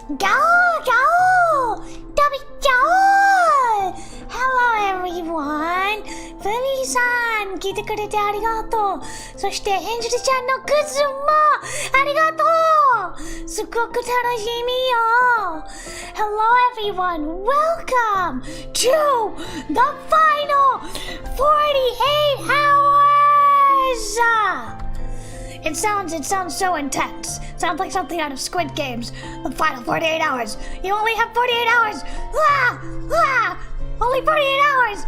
Go! Hello everyone! フミさん、来てくれてありがとう。そしてエンジェルちゃんのグッズもありがとう。すっごく楽しみよ。Hello everyone! Welcome to the final 48 hours! It sounds so intense. Sounds like something out of Squid Games. The final 48 hours. You only have 48 hours. Only 48 hours.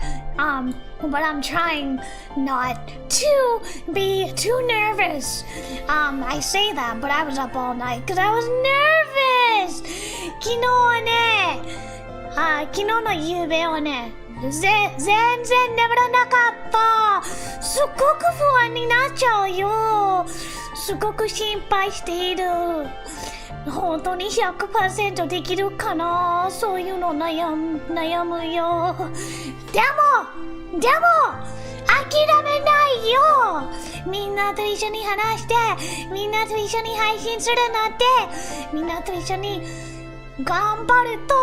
But I'm trying not to be too nervous. I say that, but I was up all night because I was nervous. 昨日の夕べはね、全然眠らなかった。すっごく不安になっちゃうよ。すごく心配している。本当に 100% できるかな。そういうの悩むよ。でも諦めないよ。みんなと一緒に話して、みんなと一緒に配信するなんて、みんなと一緒に頑張ると、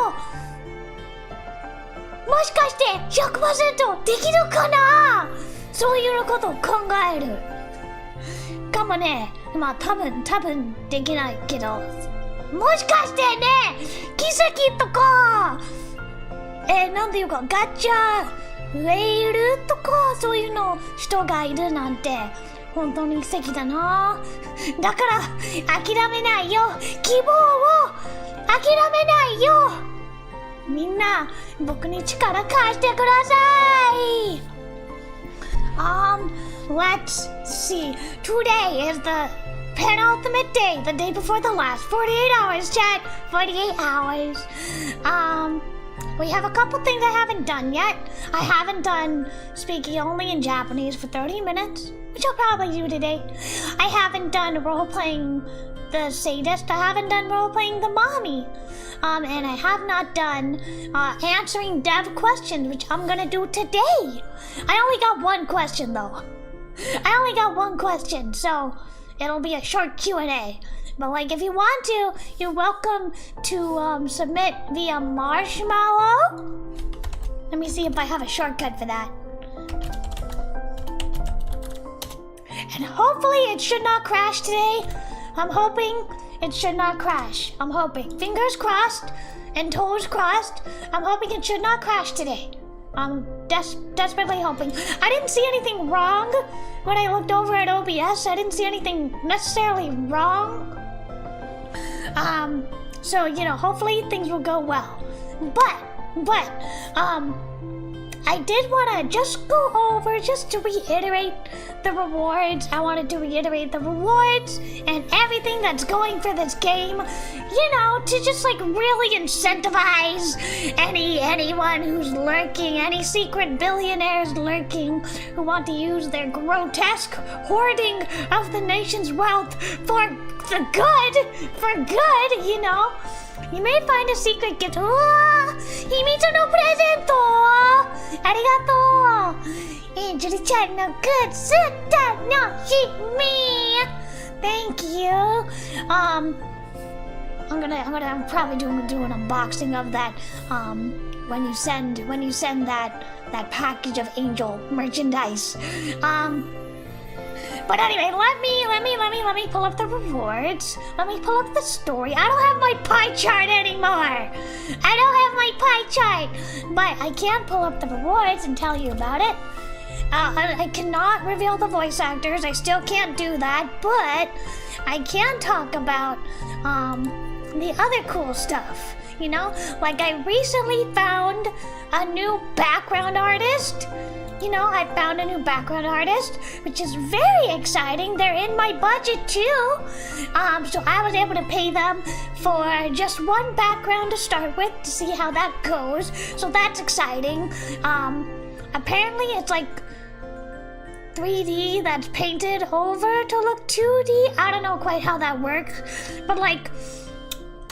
もしかして 100% できるかな。そういうことを考えるかもね。まあ多分できないけど、もしかしてね、奇跡とかなんていうかガチャウェイルとかそういうの人がいるなんて本当に奇跡だな。だから諦めないよ。希望を諦めないよ。みんな僕に力貸してください。Let's see. Today is the penultimate day, the day before the last. 48 hours, chat. 48 hours. We have a couple things I haven't done yet. I haven't done speaking only in Japanese for 30 minutes, which I'll probably do today. I haven't done role-playing the sadist. I haven't done role-playing the mommy. And I have not done answering dev questions, which I'm gonna do today. I only got one question, though. I only got one question, so it'll be a short Q&A. But like, if you want to, you're welcome to submit via Marshmallow. Let me see if I have a shortcut for that. And hopefully it should not crash today. I'm hoping it should not crash. I'm hoping. Fingers crossed and toes crossed. I'm hoping it should not crash today. I'm desperately hoping. I didn't see anything wrong when I looked over at OBS. I didn't see anything necessarily wrong. So, hopefully things will go well. But, I did want to just go over, just to reiterate the rewards. I wanted to reiterate the rewards and everything that's going for this game, to just really incentivize anyone who's lurking, any secret billionaires lurking who want to use their grotesque hoarding of the nation's wealth for the good, You may find a secret gift. Himizu no presento! Arigato! Angel-chan no gutsu tanoshimi! Thank you. I'm probably do an unboxing of that when you send that package of angel merchandise. But anyway, let me pull up the rewards. Let me pull up the story. I don't have my pie chart anymore. But I can pull up the rewards and tell you about it. I cannot reveal the voice actors. I still can't do that. But I can talk about the other cool stuff. Like I recently found a new background artist. I found a new background artist, which is very exciting. They're in my budget too. So I was able to pay them for just one background to start with to see how that goes. So that's exciting. Apparently it's like 3D that's painted over to look 2D. I don't know quite how that works, but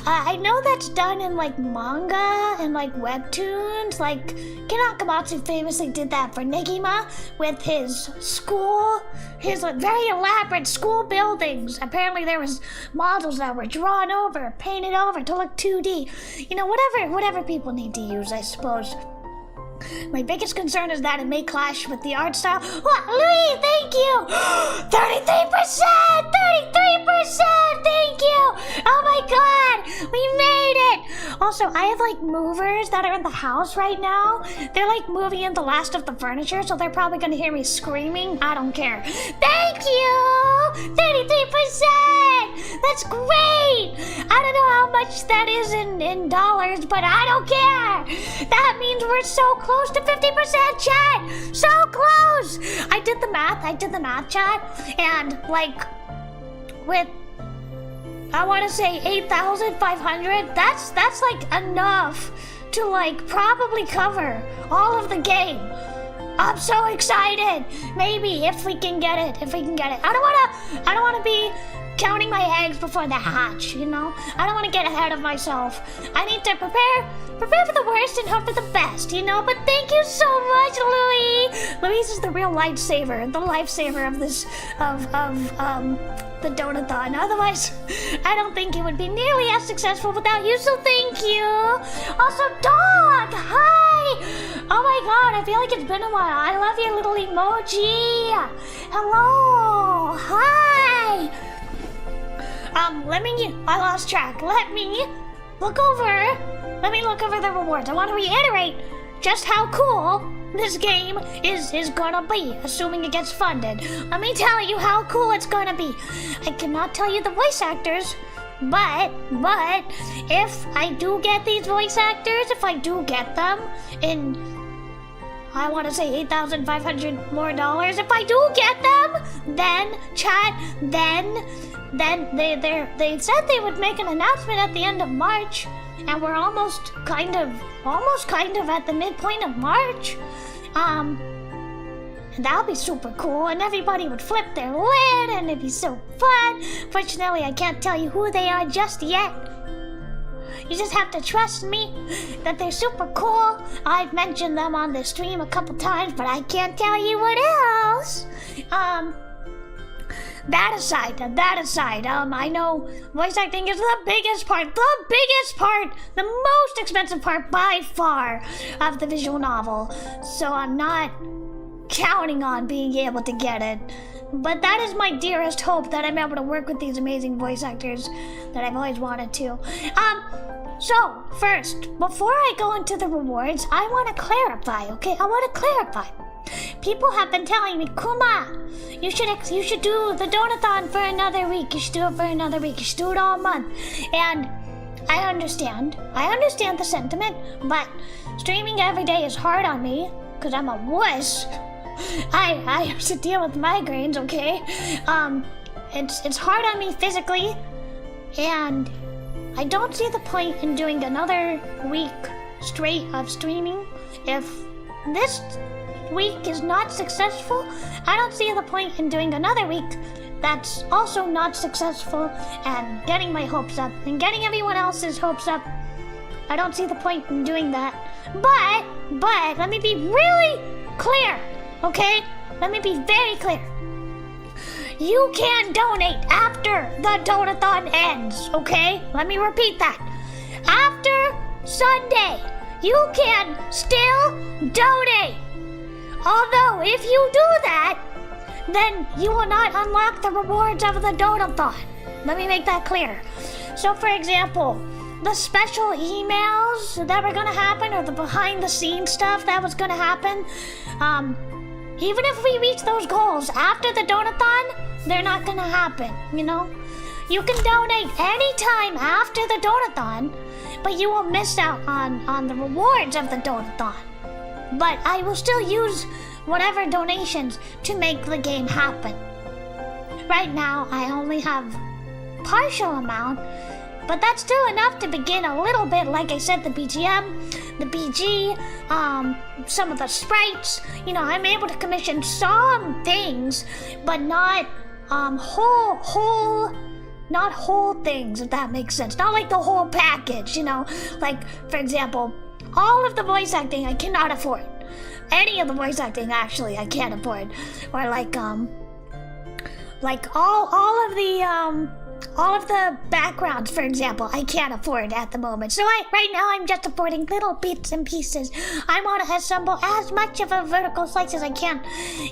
I know that's done in like manga and like webtoons. Like Kumakko famously did that for Negima with his school, his very elaborate school buildings. Apparently there was models that were drawn over, painted over to look 2D. You know, whatever people need to use, I suppose. My biggest concern is that it may clash with the art style. Louis, thank you! 33%! 33%! Thank you! Oh my god! We made it! Also, I have like movers that are in the house right now. They're like moving in the last of the furniture, so they're probably gonna hear me screaming. I don't care. Thank you! 33%! That's great! I don't know how much that is in dollars, but I don't care! That means we're so close to 50%, chat! So close! I did the math, chat, and like, with, I want to say 8,500, that's like enough to like probably cover all of the game. I'm so excited! Maybe, if we can get it. I don't wanna be counting my eggs before they hatch, you know? I don't want to get ahead of myself. I need to prepare for the worst and hope for the best, you know? But thank you so much, Louis! Louis is the real lifesaver of this, the Donothon. Otherwise, I don't think it would be nearly as successful without you, so thank you! Also, Dog! Hi! Oh my god, I feel like it's been a while. I love your little emoji! Hello! Hi! I lost track. Let me look over the rewards. I want to reiterate just how cool this game is gonna be, assuming it gets funded. Let me tell you how cool it's gonna be. I cannot tell you the voice actors, but if I do get these voice actors, if I do get them in, I want to say $8,500 more dollars, if I do get them, then chat, then they said they would make an announcement at the end of March, and we're almost kind of at the midpoint of March. And that'll be super cool, and everybody would flip their lid, and it'd be so fun. Fortunately, I can't tell you who they are just yet. You just have to trust me that they're super cool. I've mentioned them on the stream a couple times, but I can't tell you what else. That aside, I know voice acting is the biggest part, the most expensive part by far of the visual novel. So I'm not counting on being able to get it. But that is my dearest hope, that I'm able to work with these amazing voice actors that I've always wanted to. So first, before I go into the rewards, I want to clarify, okay? People have been telling me, Kuma, you should do the Donathon for another week. You should do it for another week. You should do it all month. And I understand the sentiment, but streaming every day is hard on me because I'm a wuss. I have to deal with migraines, okay? It's hard on me physically, and I don't see the point in doing another week straight of streaming. If this week is not successful, I don't see the point in doing another week that's also not successful and getting my hopes up and getting everyone else's hopes up. I don't see the point in doing that. But let me be really clear, okay? Let me be very clear. You can donate after the Donathon ends, okay? Let me repeat that. After Sunday, you can still donate. Although, if you do that, then you will not unlock the rewards of the Donothon. Let me make that clear. So, for example, the special emails that were gonna happen, or the behind-the-scenes stuff that was gonna happen, even if we reach those goals after the Donathon, they're not gonna happen, you know? You can donate anytime after the Donathon, but you will miss out on the rewards of the Donathon. But I will still use whatever donations to make the game happen. Right now, I only have partial amount, but that's still enough to begin a little bit. Like I said, the BGM, the BG, some of the sprites. You know, I'm able to commission some things, but not whole not whole things, if that makes sense. Not like the whole package, you know? Like, for example, all of the voice acting I cannot afford. Any of the voice acting, actually, I can't afford. Or like all of the backgrounds, for example, I can't afford at the moment. So right now I'm just affording little bits and pieces. I want to assemble as much of a vertical slice as I can.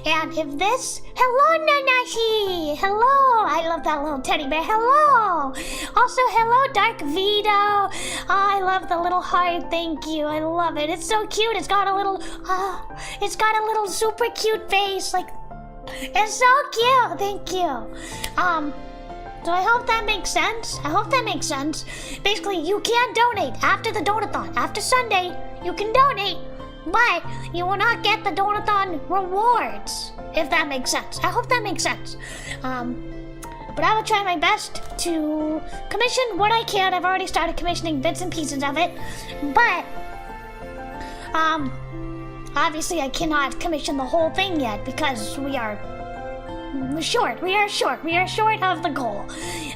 And if this, hello Nanashi, hello, I love that little teddy bear, hello. Also, hello Dark Vito. Oh, I love the little heart, thank you, I love it. It's so cute, it's got a little super cute face, like, it's so cute, thank you. So I hope that makes sense. Basically, you can donate after the Donathon. After Sunday, you can donate, but you will not get the Donathon rewards, if that makes sense. I hope that makes sense. But I will try my best to commission what I can. I've already started commissioning bits and pieces of it, but obviously I cannot commission the whole thing yet because we are short of the goal.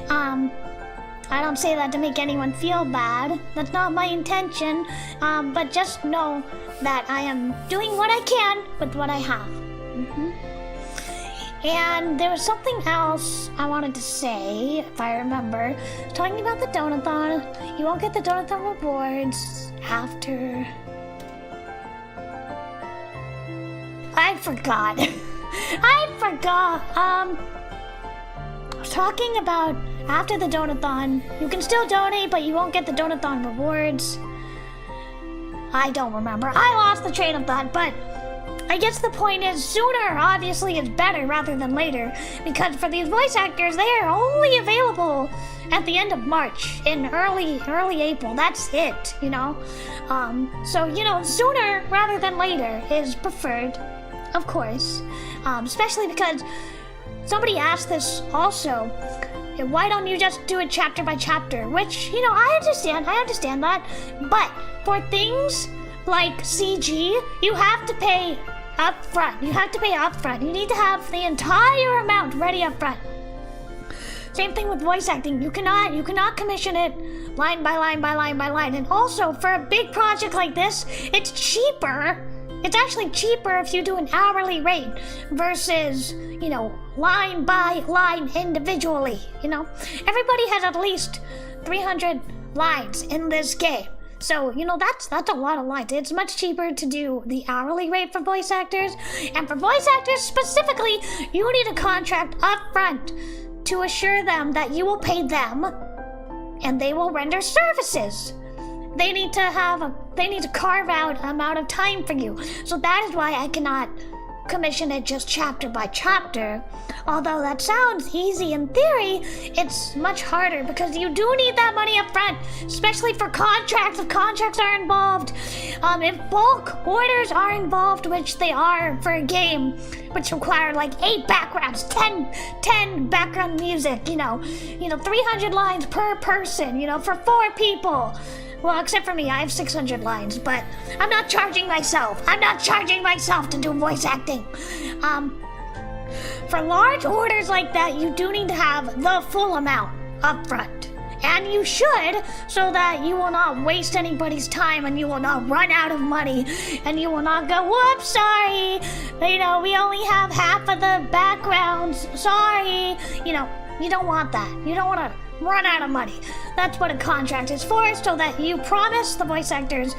I don't say that to make anyone feel bad. That's not my intention. But just know that I am doing what I can with what I have. And there was something else I wanted to say, if I remember. Talking about the Donathon. You won't get the Donathon rewards after... I forgot. I was talking about after the Donathon. You can still donate, but you won't get the Donathon rewards. I don't remember. I lost the train of thought, but I guess the point is sooner obviously is better rather than later, because for these voice actors, they are only available at the end of March, in early April. That's it, you know? So, you know, sooner rather than later is preferred, of course. Especially because somebody asked this also, why don't you just do it chapter by chapter? Which, you know, I understand that. But for things like CG, you have to pay up front. You need to have the entire amount ready up front. Same thing with voice acting. You cannot commission it line by line. And also, for a big project like this, it's cheaper. It's actually cheaper if you do an hourly rate versus, you know, line by line individually, you know? Everybody has at least 300 lines in this game. So, you know, that's a lot of lines. It's much cheaper to do the hourly rate for voice actors. And for voice actors specifically, you need a contract up front to assure them that you will pay them and they will render services. They need to carve out an amount of time for you. So that is why I cannot commission it just chapter by chapter. Although that sounds easy in theory, it's much harder because you do need that money up front, especially for contracts. If contracts are involved, if bulk orders are involved, which they are for a game, which require like 8 backgrounds, 10 background music, you know, 300 lines per person, you know, for 4 people. Well, except for me, I have 600 lines, but I'm not charging myself. To do voice acting. For large orders like that, you do need to have the full amount up front. And you should, so that you will not waste anybody's time and you will not run out of money and you will not go, whoops, sorry. You know, we only have half of the backgrounds. Sorry. You know, you don't want that. You don't want to run out of money. That's what a contract is for, so that you promise the voice actors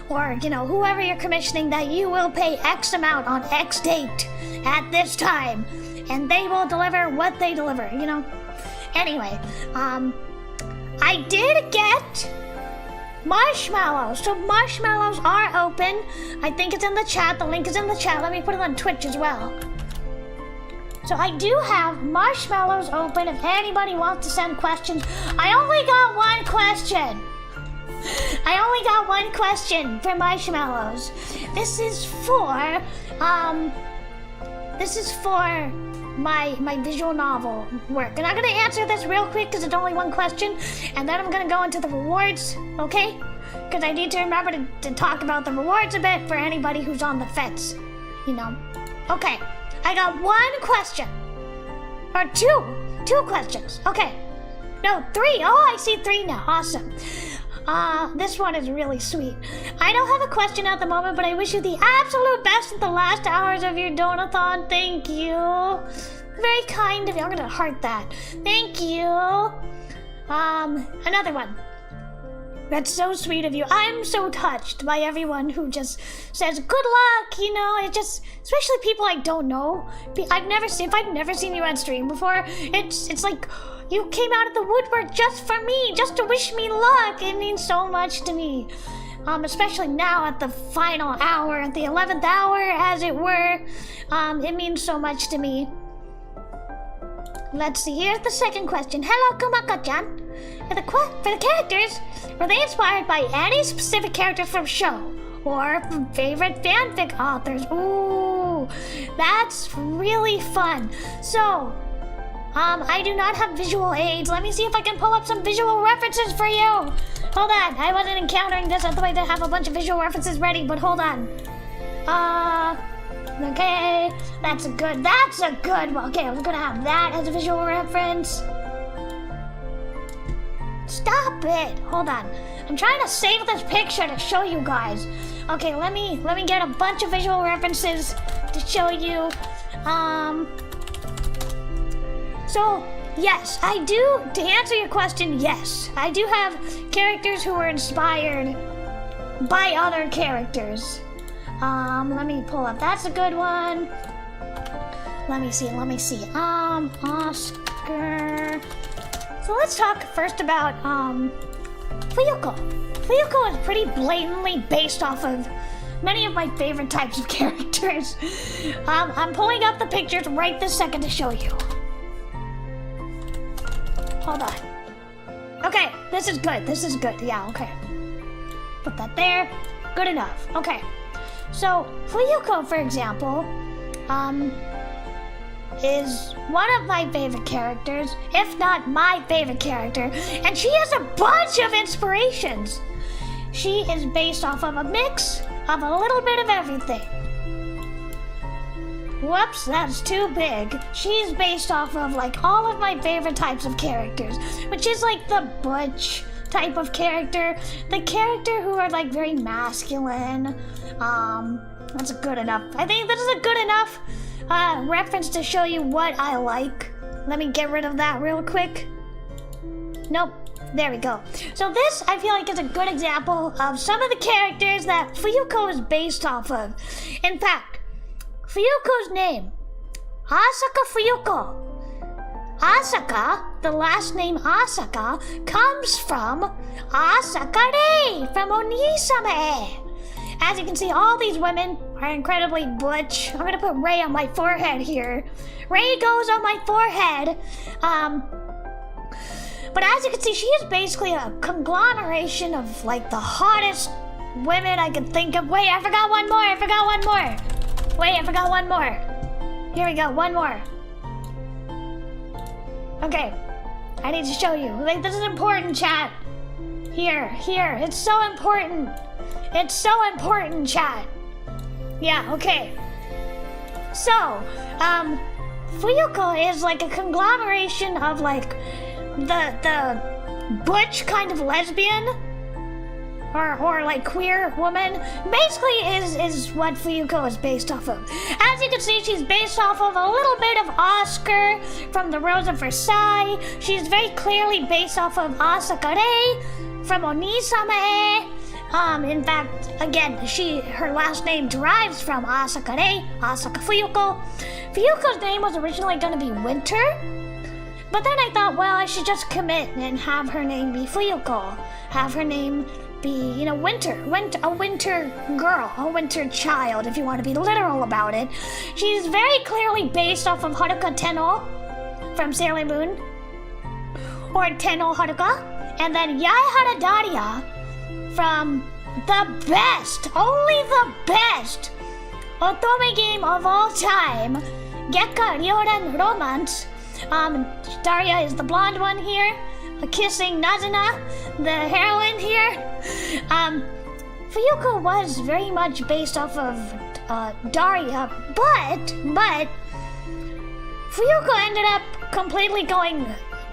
or, you know, whoever you're commissioning that you will pay X amount on X date at this time, and they will deliver what they deliver, you know? Anyway, I did get marshmallows. So marshmallows are open. I think it's in the chat. The link is in the chat. Let me put it on Twitch as well. So I do have marshmallows open if anybody wants to send questions. I only got one question for marshmallows. This is for my visual novel work. And I'm gonna answer this real quick because it's only one question, and then I'm gonna go into the rewards, okay? Because I need to remember to talk about the rewards a bit for anybody who's on the fence, you know? Okay. I got one question. Or two questions. Okay. No, 3. Oh, I see 3 now. Awesome. This one is really sweet. I don't have a question at the moment, but I wish you the absolute best in the last hours of your Donothon. Thank you. Very kind of you. I'm gonna heart that. Thank you. Another one. That's so sweet of you. I'm so touched by everyone who just says good luck, you know. It just, especially people I don't know. If I've never seen you on stream before, it's like you came out of the woodwork just for me, just to wish me luck. It means so much to me. Especially now at the final hour, at the 11th hour, as it were. It means so much to me. Let's see, here's the second question. Hello, Kumakko-chan. For the characters, were they inspired by any specific character from show? Or from favorite fanfic authors? Ooh, that's really fun. So, I do not have visual aids. Let me see if I can pull up some visual references for you. Hold on, I wasn't encountering this otherwise I'd have a bunch of visual references ready, but hold on. Okay, that's a good one. Okay, I'm gonna have that as a visual reference. Stop it! Hold on. I'm trying to save this picture to show you guys. Okay, let me get a bunch of visual references to show you. So, yes, I do, to answer your question, yes. I do have characters who were inspired by other characters. Let me pull up. That's a good one. Let me see. Oscar. So let's talk first about, Fuyuko. Fuyuko is pretty blatantly based off of many of my favorite types of characters. I'm pulling up the pictures right this second to show you. Hold on. Okay, this is good. Yeah, okay. Put that there. Good enough. Okay. So, Fuyuko, for example, is one of my favorite characters, if not my favorite character, and she has a bunch of inspirations. She is based off of a mix of a little bit of everything. Whoops, that's too big. She's based off of, like, all of my favorite types of characters, which is, like, the butch type of character, the character who are, like, very masculine. That's good enough. I think this is a good enough reference to show you what I like. Let me get rid of that real quick. Nope. There we go. So this, I feel like, is a good example of some of the characters that Fuyuko is based off of. In fact, Fuyuko's name, Asaka Fuyuko. Asaka, the last name Asaka, comes from Asaka-re from Onisama-e. As you can see, all these women are incredibly butch. I'm gonna put Ray on my forehead here. Ray goes on my forehead. But as you can see, she is basically a conglomeration of, like, the hottest women I could think of. Wait, I forgot one more. Here we go, one more. Okay, I need to show you. Like, this is important, chat. Here, it's so important. Chat. Yeah, okay. So, Fuyuko is like a conglomeration of, like, the butch kind of lesbian or like queer woman. Basically is what Fuyuko is based off of. As you can see, she's based off of a little bit of Oscar from the Rose of Versailles. She's very clearly based off of Asaka-re from Onisama-e. In fact, again, her last name derives from Asaka-re, Asaka Fuyuko. Fuyuko's name was originally going to be Winter, but then I thought, well, I should just commit and have her name be Fuyuko. Have her name be, Winter, a winter girl, a winter child, if you want to be literal about it. She's very clearly based off of Haruka Tenno from Sailor Moon, or Tenno Haruka, and then Yaehara Daria from the best, only the best Otome game of all time, Gekka Ryoran Romance. Daria is the blonde one here, kissing Nazuna, the heroine here. Fuyuko was very much based off of Daria, but Fuyuko ended up completely going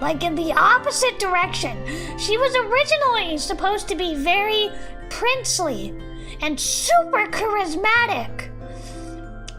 like in the opposite direction. She was originally supposed to be very princely and super charismatic.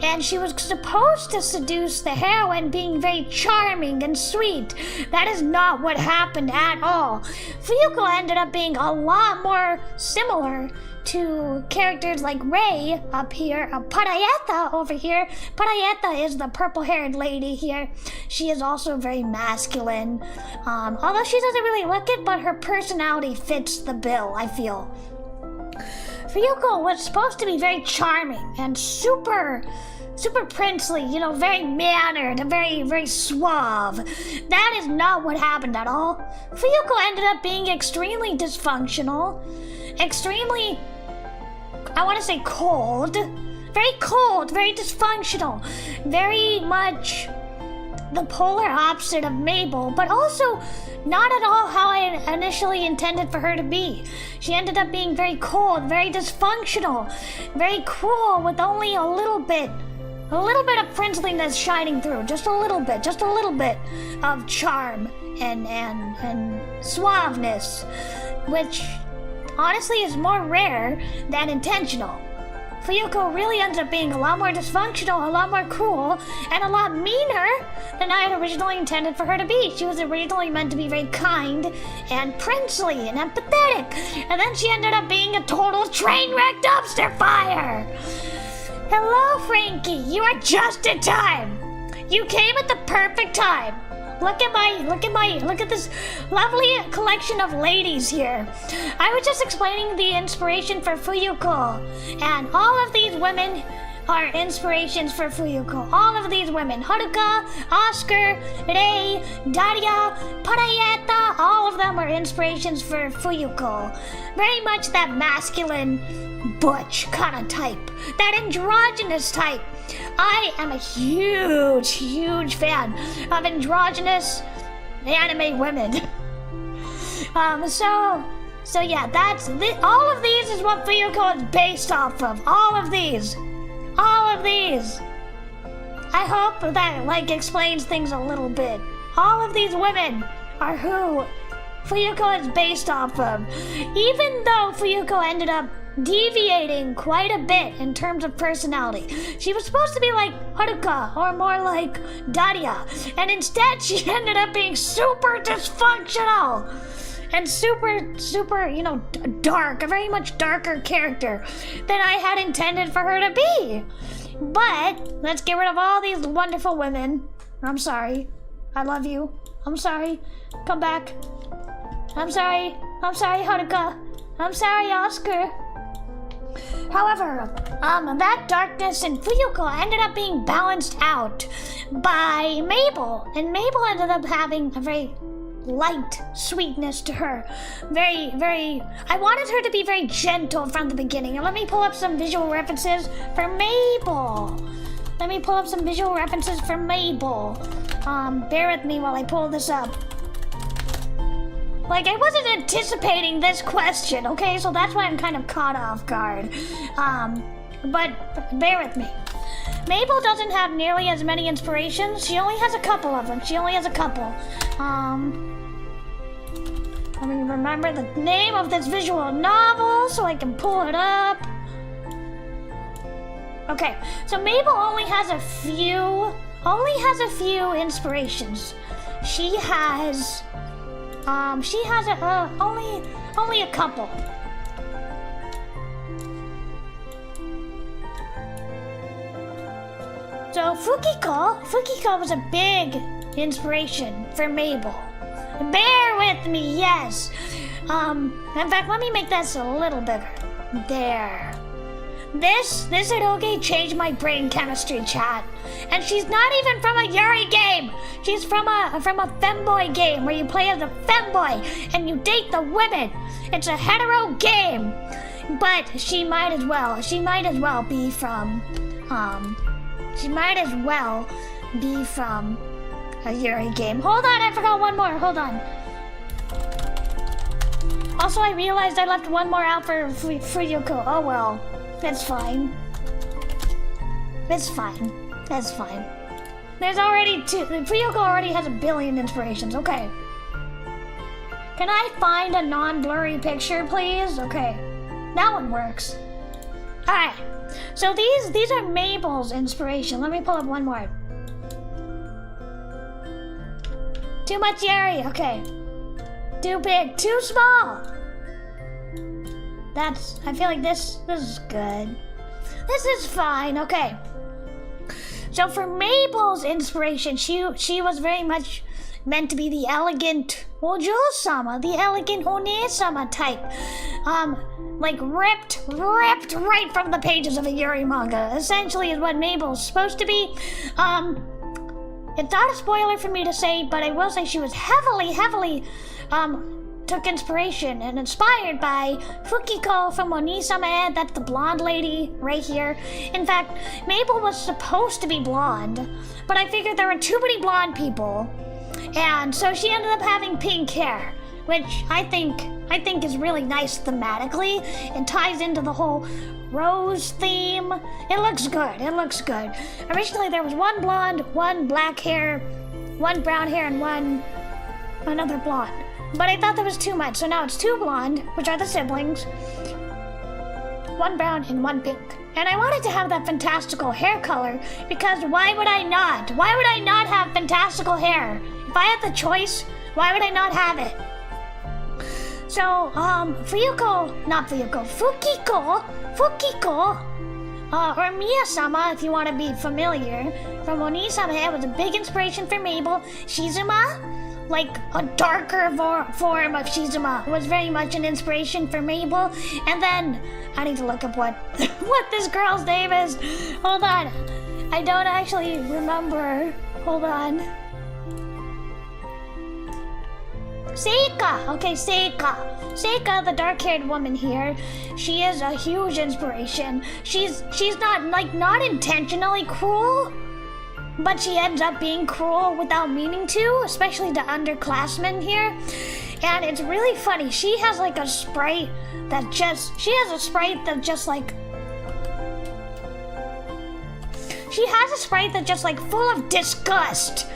And she was supposed to seduce the heroine, being very charming and sweet. That is not what happened at all. Fuyuko ended up being a lot more similar to characters like Rei up here, Parayeta over here. Parayeta is the purple-haired lady here. She is also very masculine. Although she doesn't really look it, but her personality fits the bill, I feel. Fuyuko was supposed to be very charming and super princely, you know, very mannered and very suave. That is not what happened at all. Fuyuko ended up being extremely dysfunctional, extremely, I want to say cold, very dysfunctional, very much the polar opposite of Mabel, but also not at all how I initially intended for her to be. She ended up being very cold, very dysfunctional, very cruel, with only a little bit of princeliness shining through, just a little bit of charm and suaveness, which honestly is more rare than intentional. Fuyuko really ends up being a lot more dysfunctional, a lot more cruel, and a lot meaner than I had originally intended for her to be. She was originally meant to be very kind and princely and empathetic, and then she ended up being a total train wreck dumpster fire. Hello, Frankie. You are just in time. You came at the perfect time. Look at this lovely collection of ladies here. I was just explaining the inspiration for Fuyuko, and all of these women are inspirations for Fuyuko. All of these women, Haruka, Oscar, Rei, Daria, Parayeta, all of them are inspirations for Fuyuko. Very much that masculine, butch kind of type, that androgynous type. I am a huge fan of androgynous anime women. So yeah, all of these is what Fuyuko is based off of. All of these. I hope that explains things a little bit. All of these women are who Fuyuko is based off of. Even though Fuyuko ended up deviating quite a bit in terms of personality. She was supposed to be like Haruka or more like Daria, and instead she ended up being super dysfunctional and super, you know, dark, a very much darker character than I had intended for her to be. But let's get rid of all these wonderful women. I'm sorry. I love you. I'm sorry. Come back. I'm sorry, Haruka. I'm sorry, Oscar. However, that darkness in Fuyuko ended up being balanced out by Mabel, and Mabel ended up having a very light sweetness to her. I wanted her to be very gentle from the beginning. And let me pull up some visual references for Mabel. Bear with me while I pull this up. I wasn't anticipating this question, okay? So that's why I'm kind of caught off guard. But bear with me. Mabel doesn't have nearly as many inspirations. She only has a couple of them. Let me remember the name of this visual novel so I can pull it up. Okay, so Mabel only has a few inspirations. She has only a couple. So Fukiko was a big inspiration for Mabel. Bear with me, yes. In fact, let me make this a little bigger. There. This eroge changed my brain chemistry, chat. And she's not even from a Yuri game. She's from a femboy game where you play as a femboy and you date the women. It's a hetero game. But she might as well be from a Yuri game. Hold on, I forgot one more. Hold on. Also, I realized I left one more out for Fuyuko. Oh well. That's fine. There's already two. Fuyuko already has a billion inspirations. Okay. Can I find a non-blurry picture, please? Okay, that one works. All right, so these are Mabel's inspiration. Let me pull up one more. Too much area, okay. Too big, too small. I feel like this is good. This is fine, okay. So for Mabel's inspiration, she was very much meant to be the elegant Ojo-sama, the elegant One-sama type. Like ripped right from the pages of a Yuri manga. Essentially is what Mabel's supposed to be. It's not a spoiler for me to say, but I will say she was heavily, took inspiration and inspired by Fukiko from One-sama. That's the blonde lady right here. In fact, Mabel was supposed to be blonde, but I figured there were too many blonde people. And so she ended up having pink hair, which I think is really nice thematically. It ties into the whole rose theme. It looks good. Originally there was one blonde, one black hair, one brown hair, and another blonde. But I thought that was too much, so now it's two blonde, which are the siblings, one brown and one pink. And I wanted to have that fantastical hair color because why would I not? Why would I not have fantastical hair? If I had the choice, why would I not have it? So, Fukiko, or Miya-sama, if you want to be familiar, from Oni-sama, was a big inspiration for Mabel. Shizuma, like a darker form of Shizuma, was very much an inspiration for Mabel. And then, I need to look up what this girl's name is. Hold on. I don't actually remember. Hold on. Seika! Okay, Seika. Seika, the dark-haired woman here, she is a huge inspiration. She's not intentionally cruel, but she ends up being cruel without meaning to, especially to underclassmen here. And it's really funny. She has like a sprite that just like full of disgust.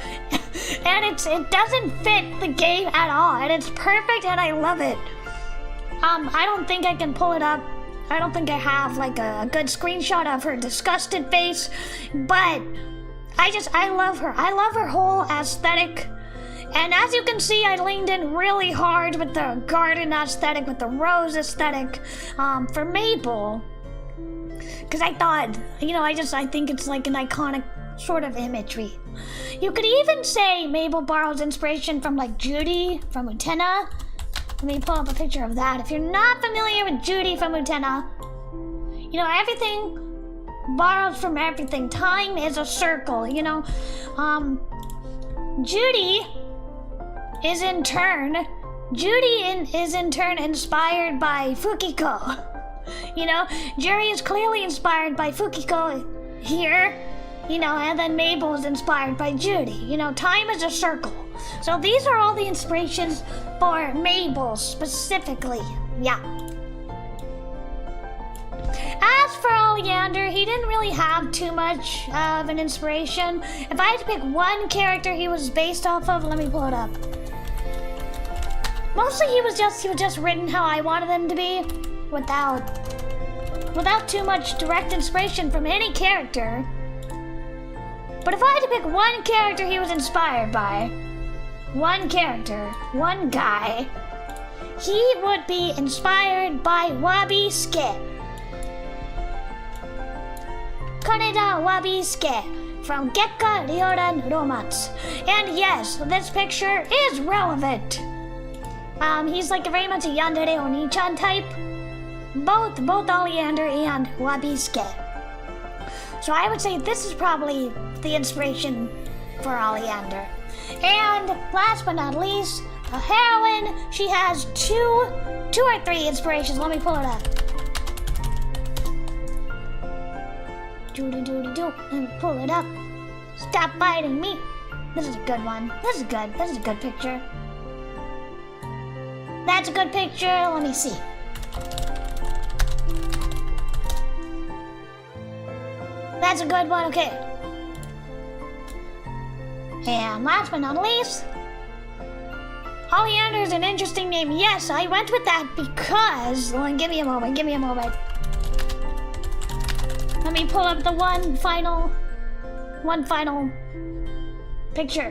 And it doesn't fit the game at all, and it's perfect, and I love it. I don't think I can pull it up. I don't think I have like a good screenshot of her disgusted face, but I love her. I love her whole aesthetic. And as you can see, I leaned in really hard with the garden aesthetic, with the rose aesthetic, for Mabel. Because I thought, I think it's like an iconic sort of imagery. You could even say Mabel borrows inspiration from like Judy from Utena. Let me pull up a picture of that. If you're not familiar with Judy from Utena, everything borrows from everything. Time is a circle, Judy is in turn inspired by Fukiko. Judy is clearly inspired by Fukiko here. And then Mabel is inspired by Judy. Time is a circle. So these are all the inspirations for Mabel specifically. Yeah. As for Oleander, he didn't really have too much of an inspiration. If I had to pick one character he was based off of, let me pull it up. Mostly he was just written how I wanted him to be, without too much direct inspiration from any character. But if I had to pick one character he was inspired by, one guy, he would be inspired by Wabi-suke. Kaneda Wabi-suke from Gekka Ryoran Romance. And yes, this picture is relevant. He's like very much a yandere oni-chan type. Both Oleander and Wabi-suke. So I would say this is probably the inspiration for Oleander. And last but not least, a heroine. She has two or three inspirations. Let me pull it up. Let me pull it up. Stop biting me. This is a good one. This is good. This is a good picture. That's a good picture. Let me see. That's a good one. Okay. And last but not least, Oleander is an interesting name. Yes, I went with that because... Well, give me a moment. Let me pull up the one final picture.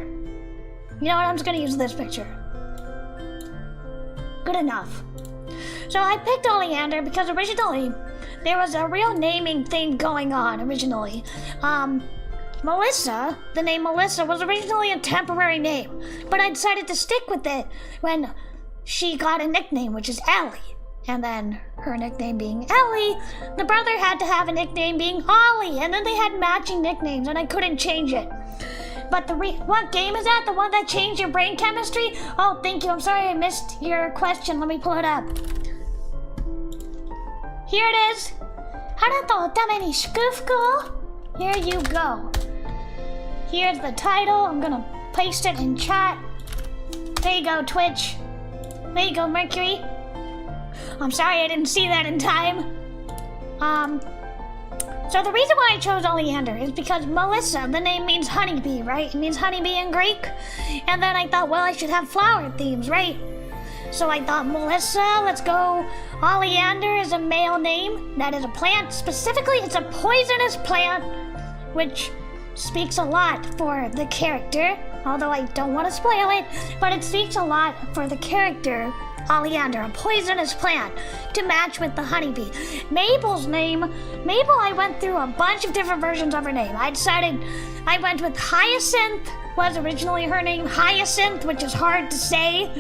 You know what? I'm just gonna use this picture. Good enough. So I picked Oleander because originally there was a real naming thing going on originally. Melissa, the name Melissa was originally a temporary name, but I decided to stick with it when she got a nickname, which is Ellie. And then her nickname being Ellie, the brother had to have a nickname being Ollie, and then they had matching nicknames, and I couldn't change it. But what game is that? The one that changed your brain chemistry? Oh, thank you. I'm sorry I missed your question. Let me pull it up. Here it is. Hanato Otome ni shukufuku. Here you go. Here's the title. I'm gonna paste it in chat. There you go, Twitch. There you go, Mercury. I'm sorry I didn't see that in time. So the reason why I chose Oleander is because Melissa, the name means honeybee, right? It means honeybee in Greek. And then I thought, well, I should have flower themes, right? So I thought, Melissa, let's go. Oleander is a male name. That is a plant. Specifically, it's a poisonous plant, which speaks a lot for the character. Although I don't want to spoil it, but it speaks a lot for the character Oleander, a poisonous plant, to match with the honeybee. Mabel's name, Mabel, I went through a bunch of different versions of her name. I went with Hyacinth, was originally her name, Hyacinth, which is hard to say.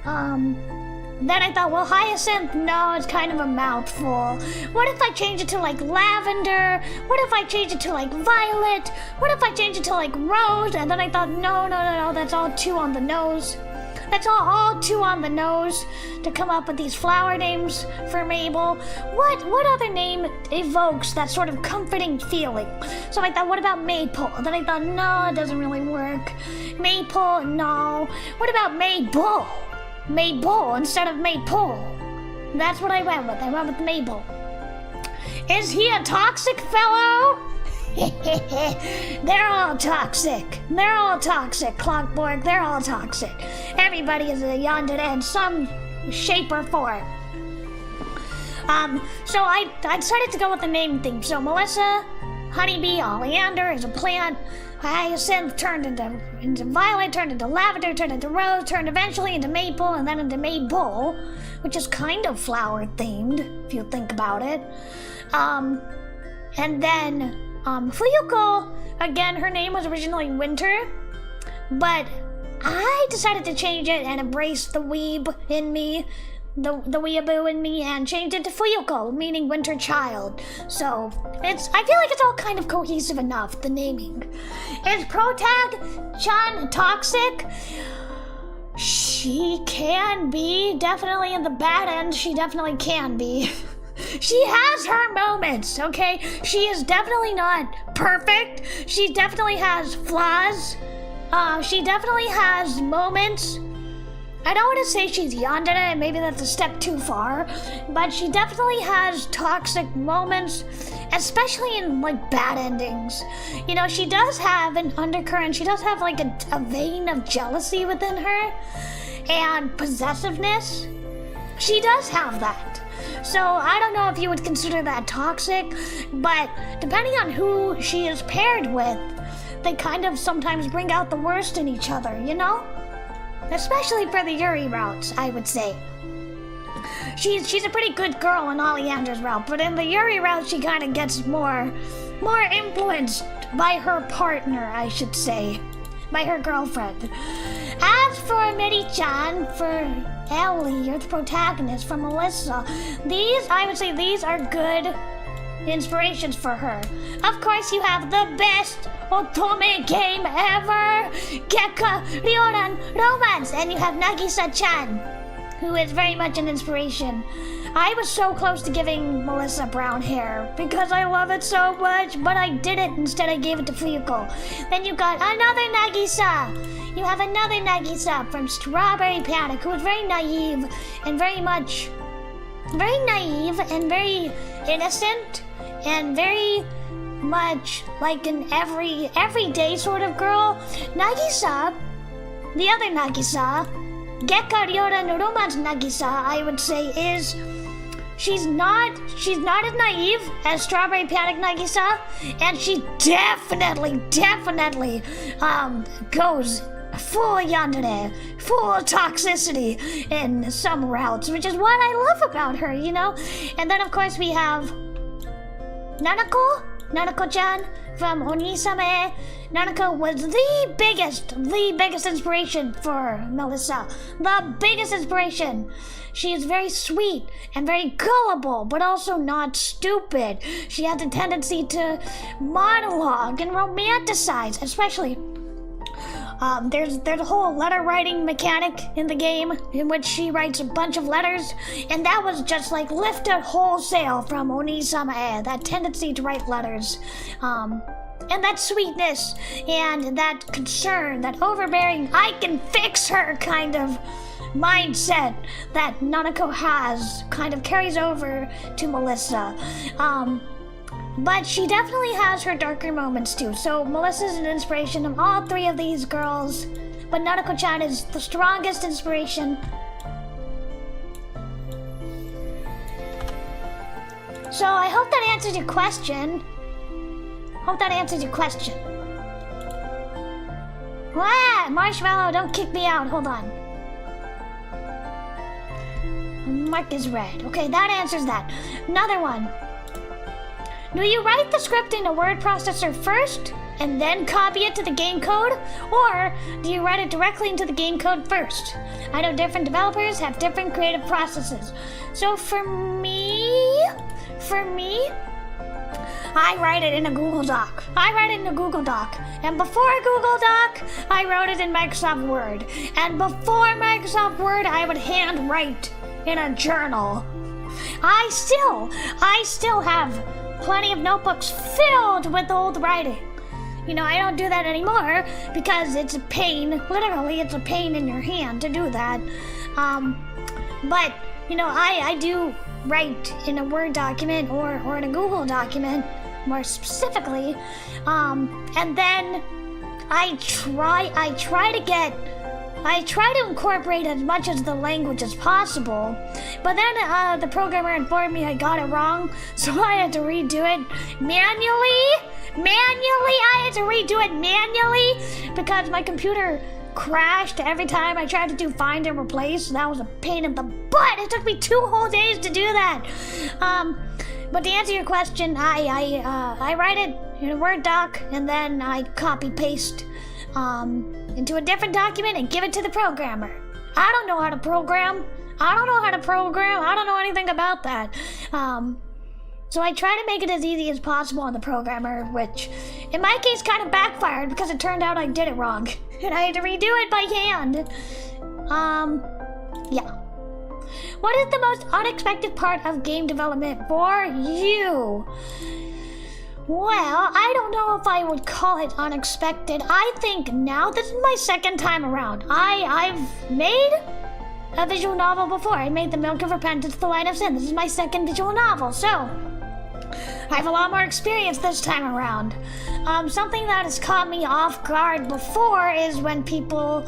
Then I thought, well, Hyacinth, no, it's kind of a mouthful. What if I change it to like lavender? What if I change it to like violet? What if I change it to like rose? And then I thought, no, that's all too on the nose. That's all too on the nose to come up with these flower names for Mabel. What other name evokes that sort of comforting feeling? So I thought, what about Maple? Then I thought, no, it doesn't really work. Maple, no. What about Mabel? Mabel instead of Maple. That's what I went with. I went with Mabel. Is he a toxic fellow? They're all toxic. They're all toxic, Clockborg. They're all toxic. Everybody is a yandere in some shape or form. So I decided to go with the name theme. So Melissa, honeybee, Oleander is a plant. Hyacinth turned into violet, turned into lavender, turned into rose, turned eventually into maple, and then into Mabel, which is kind of flower themed, if you think about it. And then Fuyuko, again, her name was originally Winter, but I decided to change it and embrace the weeb in me, the weeaboo in me, and changed it to Fuyuko, meaning winter child. So I feel like it's all kind of cohesive enough, the naming. Is Protag-chan toxic? She can be, definitely in the bad end, she definitely can be. She has her moments, okay? She is definitely not perfect. She definitely has flaws. She definitely has moments. I don't want to say she's yandere, maybe that's a step too far, but she definitely has toxic moments, especially in, like, bad endings. You know, she does have an undercurrent, she does have, like, a vein of jealousy within her, and possessiveness. She does have that. So I don't know if you would consider that toxic, but depending on who she is paired with, they kind of sometimes bring out the worst in each other, you know? Especially for the Yuri routes, I would say. She's a pretty good girl in Oleander's route, but in the Yuri route, she kind of gets more influenced by her partner, I should say. By her girlfriend. As for Miri-chan, for Ellie, you're the protagonist, for Melissa, I would say these are good inspirations for her. Of course, you have the best Otome game ever, Gekka Ryoran Romance, and you have Nagisa-chan, who is very much an inspiration. I was so close to giving Melissa brown hair because I love it so much, but I didn't. Instead, I gave it to Fuyuko. Then you got another Nagisa. You have another Nagisa from Strawberry Panic, who is very naive and very innocent and very much like an everyday sort of girl. Nagisa, the other Nagisa, Gekka Noruma's Nagisa, I would say, is she's not as naive as Strawberry Panic Nagisa, and she definitely goes full yandere, full toxicity in some routes, which is what I love about her, you know? And then of course we have Nanako-chan from Onisame. Nanako was the biggest inspiration for Melissa. The biggest inspiration. She is very sweet and very gullible, but also not stupid. She has a tendency to monologue and romanticize, especially there's a whole letter writing mechanic in the game in which she writes a bunch of letters, and that was just like lifted wholesale from Onisama, that tendency to write letters. And that sweetness and that concern, that overbearing, I can fix her kind of mindset that Nanako has kind of carries over to Melissa. But she definitely has her darker moments too. So Melissa's an inspiration of all three of these girls, but Nanako-chan is the strongest inspiration. So I hope that answers your question. Wow, Marshmallow, don't kick me out. Hold on. Mark is red. Okay, that answers that. Another one. Do you write the script in a word processor first and then copy it to the game code? Or do you write it directly into the game code first? I know different developers have different creative processes. So for me, I write it in a Google Doc. And before Google Doc, I wrote it in Microsoft Word. And before Microsoft Word, I would hand write in a journal. I still have plenty of notebooks filled with old writing. You know, I don't do that anymore because it's a pain. Literally, it's a pain in your hand to do that. But, you know, I do write in a Word document or in a Google document, more specifically. And then I try to incorporate as much as the language as possible, but then the programmer informed me I got it wrong, so I had to redo it manually. I had to redo it manually because my computer crashed every time I tried to do find and replace. That was a pain in the butt. It took me 2 whole days to do that. But to answer your question, I write it in a Word doc and then I copy paste into a different document and give it to the programmer. I don't know how to program. I don't know anything about that. So I try to make it as easy as possible on the programmer, which in my case kind of backfired because it turned out I did it wrong. And I had to redo it by hand. Yeah. What is the most unexpected part of game development for you? Well, I don't know if I would call it unexpected. I think now this is my second time around. I've made a visual novel before. I made The Milk of Repentance, The Light of Sin. This is my second visual novel, so I have a lot more experience this time around. Something that has caught me off guard before is when people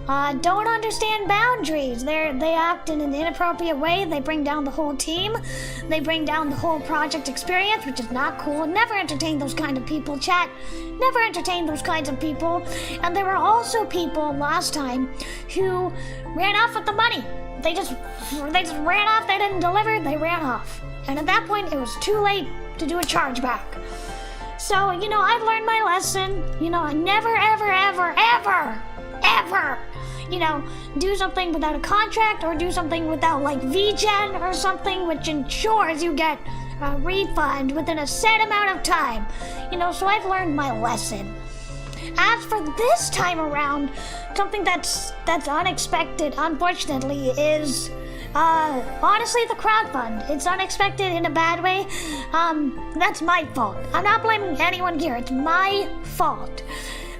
don't understand boundaries. They act in an inappropriate way. They bring down the whole team. They bring down the whole project experience, which is not cool. Never entertain those kind of people, chat. Never entertain those kinds of people. And there were also people last time who ran off with the money. They just ran off. They didn't deliver. They ran off. And at that point, it was too late to do a chargeback. So, you know, I've learned my lesson. You know, I never, ever, you know, do something without a contract or do something without like VGen or something, which ensures you get a refund within a set amount of time. You know, so I've learned my lesson. As for this time around, something that's unexpected, unfortunately, is honestly the crowdfund. It's unexpected in a bad way. That's my fault. I'm not blaming anyone here. It's my fault.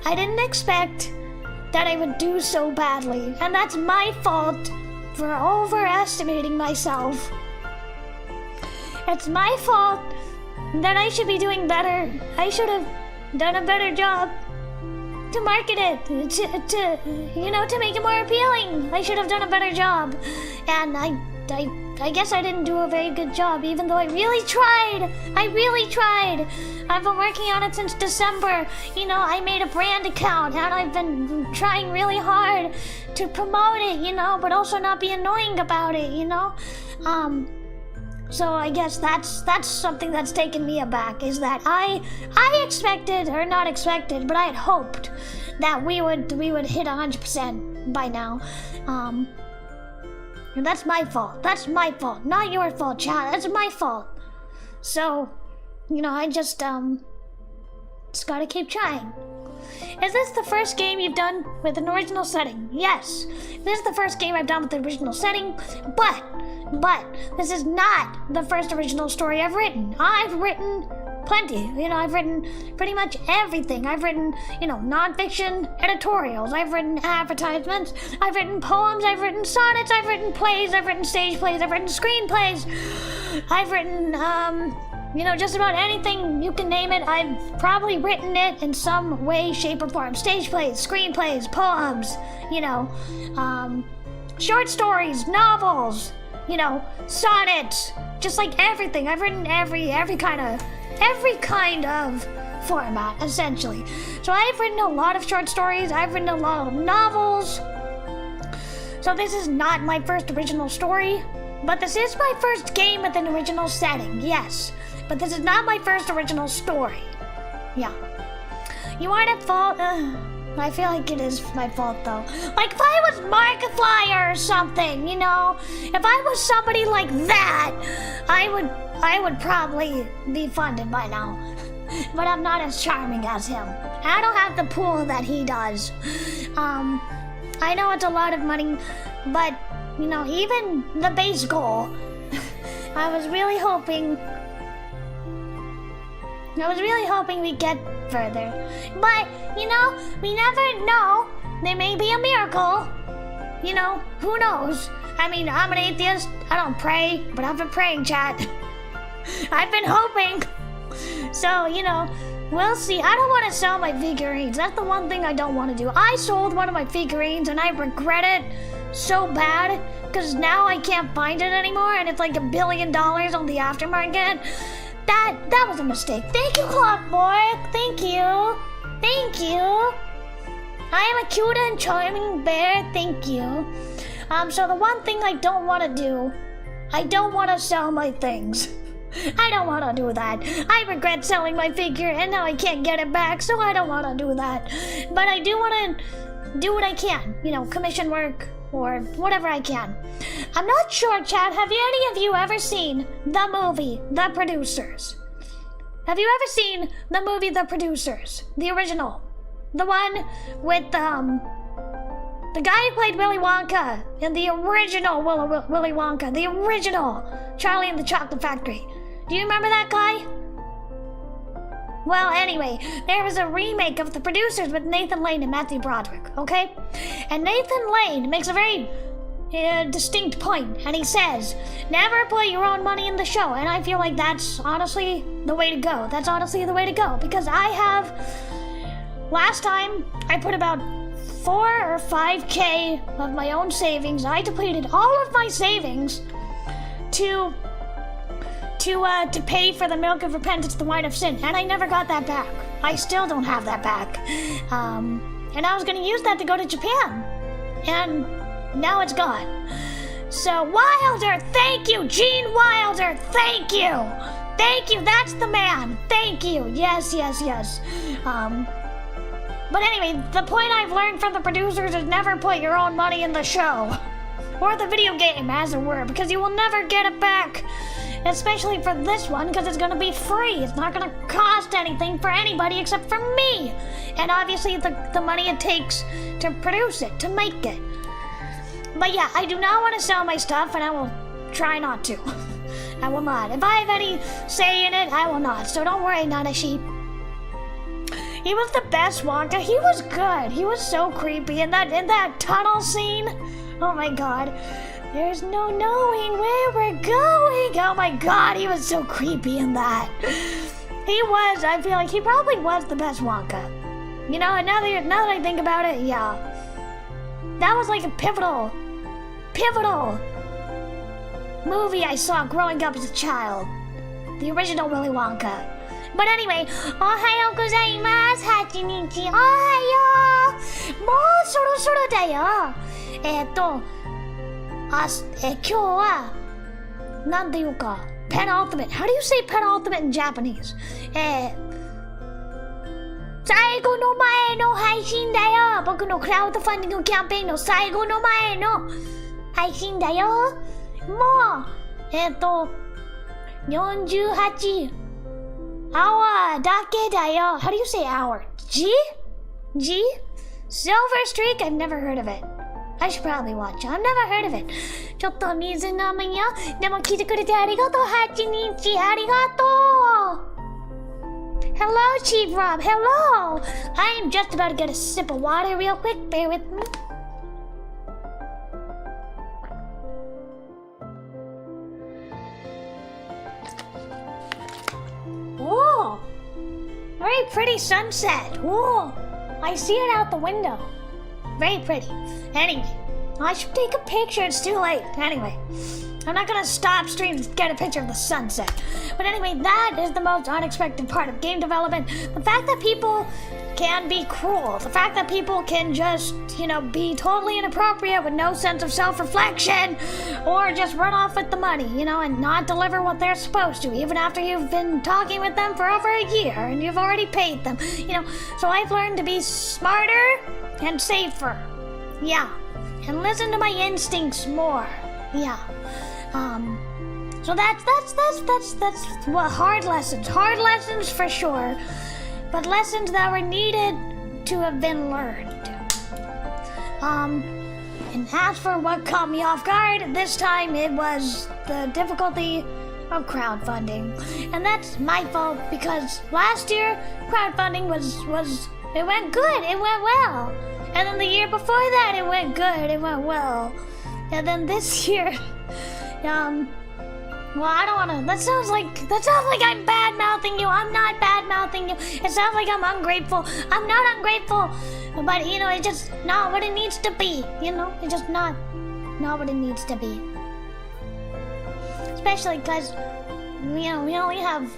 I didn't expect that I would do so badly, and that's my fault for overestimating myself. It's my fault that I should be doing better. I should have done a better job. to market it, to make it more appealing. I should have done a better job. And I guess I didn't do a very good job, even though I really tried. I've been working on it since December. I made a brand account, and I've been trying really hard to promote it, but also not be annoying about it, So I guess that's something that's taken me aback, is that I expected, or not expected, but I had hoped that we would hit 100% by now. And that's my fault. That's my fault. Not your fault, chat. That's my fault. So, I just gotta keep trying. Is this the first game you've done with an original setting? Yes. This is the first game I've done with the original setting, but this is not the first original story I've written. I've written plenty. I've written pretty much everything. I've written, non-fiction editorials. I've written advertisements. I've written poems. I've written sonnets. I've written plays. I've written stage plays. I've written screenplays. I've written, just about anything you can name it. I've probably written it in some way, shape, or form. Stage plays, screenplays, poems, short stories, novels, sonnets, just like everything. I've written every kind of format, essentially. So I've written a lot of short stories. I've written a lot of novels. So this is not my first original story, but this is my first game with an original setting, yes. But this is not my first original story. Yeah. You aren't at fault. I feel like it is my fault, though. Like, if I was Markiplier or something, if I was somebody like that, I would probably be funded by now. But I'm not as charming as him. I don't have the pool that he does. I know it's a lot of money, but, even the base goal, I was really hoping we'd get further. But, we never know. There may be a miracle. Who knows? I mean, I'm an atheist. I don't pray, but I've been praying, chat. I've been hoping. So, we'll see. I don't want to sell my figurines. That's the one thing I don't want to do. I sold one of my figurines, and I regret it so bad, because now I can't find it anymore, and it's like $1 billion on the aftermarket. That was a mistake. Thank you, Clockwork. Thank you. I am a cute and charming bear. Thank you. So the one thing I don't want to do, I don't want to sell my things. I don't want to do that. I regret selling my figure, and now I can't get it back, so I don't want to do that. But I do want to do what I can. Commission work, or whatever I can. I'm not sure, chat, have any of you ever seen the movie The Producers? Have you ever seen the movie The Producers? The original. The one with, the guy who played Willy Wonka in the original Willy Wonka. The original Charlie and the Chocolate Factory. Do you remember that guy? Well, anyway, there was a remake of The Producers with Nathan Lane and Matthew Broderick, okay? And Nathan Lane makes a very distinct point, and he says, never put your own money in the show, and I feel like that's honestly the way to go. That's honestly the way to go, because last time, I put about 4 or 5K of my own savings. I depleted all of my savings to pay for the milk of repentance, the wine of sin, and I never got that back. I still don't have that back. And I was gonna use that to go to Japan, and now it's gone. So, Wilder, thank you! Gene Wilder, thank you! Thank you, that's the man! Thank you! Yes. But anyway, the point I've learned from The Producers is never put your own money in the show. Or the video game, as it were, because you will never get it back. Especially for this one, because it's gonna be free. It's not gonna cost anything for anybody except for me. And obviously the money it takes to produce it, to make it. But yeah, I do not want to sell my stuff, and I will try not to. I will not. If I have any say in it, I will not. So don't worry, not a sheep. He was the best Wonka. He was good. He was so creepy in that tunnel scene. Oh my god. There's no knowing where we're going. Oh my god, he was so creepy in that. I feel like he probably was the best Wonka. You know, now that I think about it, yeah. That was like a pivotal movie I saw growing up as a child. The original Willy Wonka. But anyway, ohayo gozaimasu, hachinichi, ohayo! Mou sorosoro da yo. 今日は、なんていうか、penultimate. How do you say penultimate in Japanese? 最後の前の配信だよ。僕のクラウドファンディングキャンペーンの最後の前の配信だよ。もう、48 hour だけだよ。How do you say hour? G? Silver Streak? I've never heard of it. I should probably watch it. I've never heard of it. ちょっと水飲むよ。でも聞いてくれてありがとう。8日ありがとう。Hello, Chief Rob. Hello. I am just about to get a sip of water real quick. Bear with me. Whoa. Very pretty sunset. Whoa. I see it out the window. Very pretty. Anyway, I should take a picture. It's too late. Anyway, I'm not gonna stop stream to get a picture of the sunset. But anyway, that is the most unexpected part of game development. The fact that people can be cruel. The fact that people can just, be totally inappropriate with no sense of self-reflection. Or just run off with the money, and not deliver what they're supposed to. Even after you've been talking with them for over a year and you've already paid them. So I've learned to be smarter and safer. Yeah. And listen to my instincts more. Yeah. So that's what hard lessons for sure, but lessons that were needed to have been learned. And as for what caught me off guard, this time it was the difficulty of crowdfunding, and that's my fault because last year crowdfunding was it went good, it went well, and then the year before that it went good, it went well, and then this year. Well, I don't wanna, that sounds like I'm bad-mouthing you. I'm not bad-mouthing you. It sounds like I'm ungrateful. I'm not ungrateful, but it's just not what it needs to be, It's just not what it needs to be. Especially because, we only have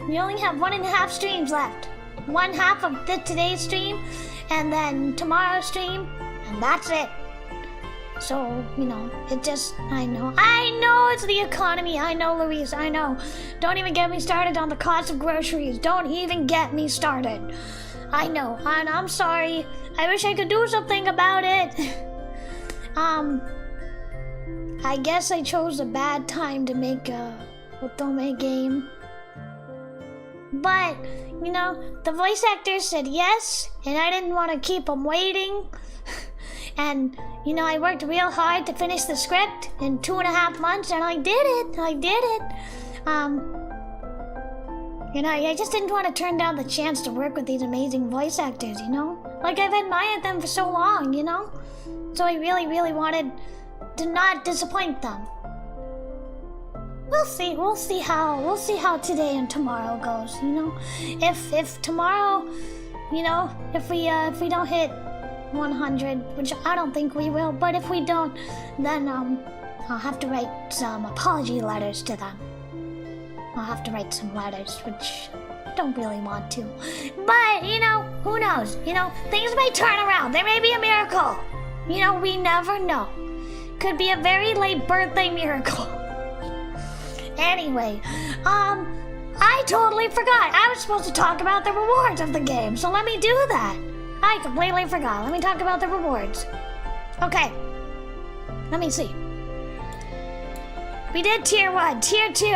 1.5 streams left. One half of today's stream, and then tomorrow's stream, and that's it. So, it just, I know it's the economy, I know, Louise, I know. Don't even get me started on the cost of groceries, don't even get me started. I know, and I'm sorry, I wish I could do something about it. I guess I chose a bad time to make a Otome game. But, the voice actor said yes, and I didn't want to keep him waiting. And, I worked real hard to finish the script in 2.5 months, and I did it. I just didn't want to turn down the chance to work with these amazing voice actors, Like, I've admired them for so long, So I really, really wanted to not disappoint them. We'll see how today and tomorrow goes, If tomorrow, if we don't hit 100, which I don't think we will, but if we don't, then I'll have to write some apology letters to them. I'll have to write some letters, which I don't really want to. But, who knows? Things may turn around. There may be a miracle. We never know. Could be a very late birthday miracle. Anyway, I totally forgot. I was supposed to talk about the rewards of the game, so let me do that. I completely forgot. Let me talk about the rewards. Okay. Let me see. We did Tier 1. Tier 2.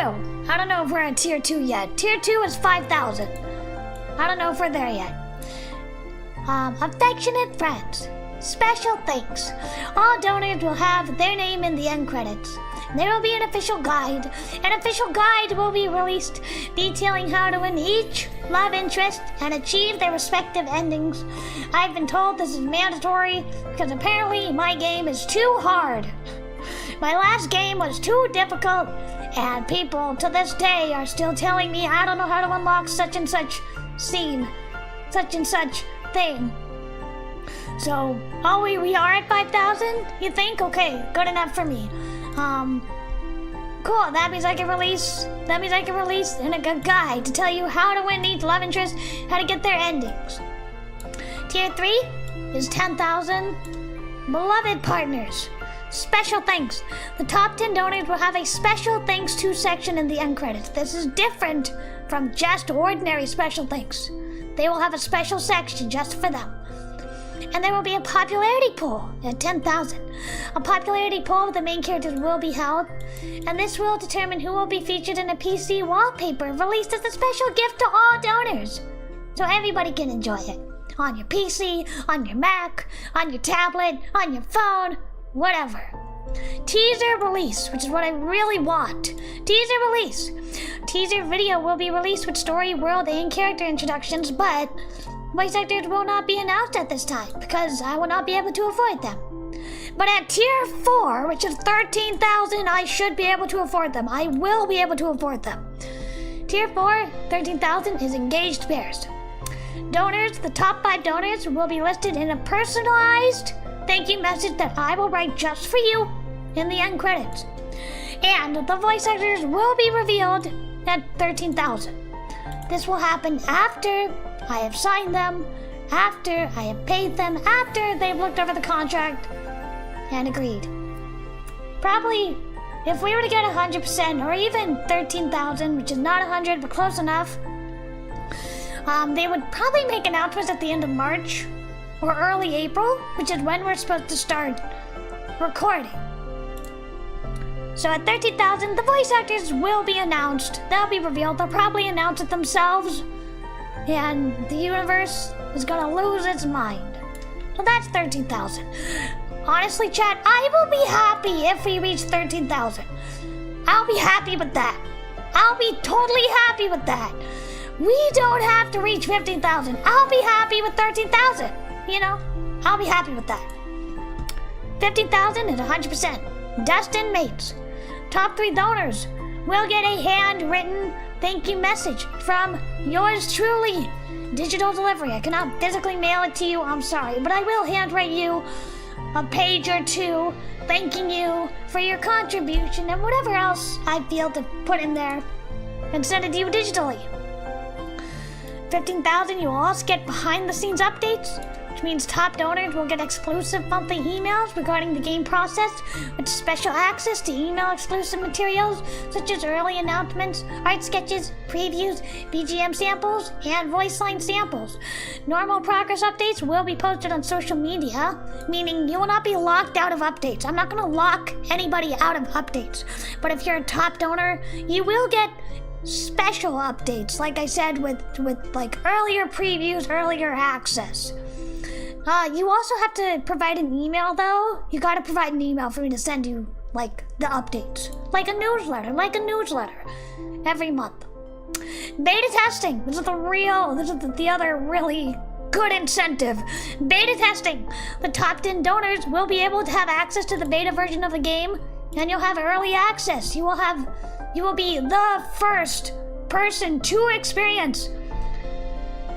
I don't know if we're at Tier 2 yet. Tier 2 is 5,000. I don't know if we're there yet. Affectionate Friends. Special thanks. All donors will have their name in the end credits. There will be an official guide. An official guide will be released detailing how to win each love interest and achieve their respective endings. I've been told this is mandatory because apparently my game is too hard. My last game was too difficult, and people to this day are still telling me I don't know how to unlock such and such scene, such and such thing. So, we are at 5,000, you think? Okay, good enough for me. Cool, that means I can release a guide to tell you how to win each love interest, how to get their endings. Tier 3 is 10,000 beloved partners. Special thanks. The top 10 donors will have a special thanks to section in the end credits. This is different from just ordinary special thanks. They will have a special section just for them. And there will be a popularity poll at 10,000. A popularity poll of the main characters will be held, and this will determine who will be featured in a PC wallpaper released as a special gift to all donors. So everybody can enjoy it. On your PC, on your Mac, on your tablet, on your phone, whatever. Teaser release, which is what I really want. Teaser release. Teaser video will be released with story, world, and character introductions, but voice actors will not be announced at this time because I will not be able to afford them. But at tier 4, which is 13,000, I should be able to afford them. I will be able to afford them. Tier 4, 13,000 is engaged pairs. Donors, the top 5 donors will be listed in a personalized thank you message that I will write just for you in the end credits. And the voice actors will be revealed at 13,000. This will happen after I have signed them, after I have paid them, after they've looked over the contract and agreed. Probably, if we were to get 100% or even 13,000, which is not 100 but close enough, they would probably make announcements at the end of March or early April, which is when we're supposed to start recording. So at 13,000, the voice actors will be announced. They'll be revealed. They'll probably announce it themselves. And the universe is gonna lose its mind. So that's 13,000. Honestly, chat, I will be happy if we reach 13,000. I'll be happy with that. I'll be totally happy with that. We don't have to reach 15,000. I'll be happy with 13,000. You know, I'll be happy with that. 15,000 is 100%. Destined mates. Top 3 donors will get a handwritten thank you message from yours truly. Digital delivery. I cannot physically mail it to you, I'm sorry, but I will handwrite you a page or 2 thanking you for your contribution and whatever else I feel to put in there and send it to you digitally. 15,000, you will also get behind the scenes updates, which means top donors will get exclusive monthly emails regarding the game process with special access to email exclusive materials such as early announcements, art sketches, previews, BGM samples, and voice line samples. Normal progress updates will be posted on social media, meaning you will not be locked out of updates. I'm not going to lock anybody out of updates, but if you're a top donor, you will get special updates, like I said, with like earlier previews, earlier access. You also have to provide an email, though. You gotta provide an email for me to send you, like, the updates. Like a newsletter, every month. Beta testing. This is the other really good incentive. Beta testing. The top 10 donors will be able to have access to the beta version of the game, and you'll have early access. You will be the first person to experience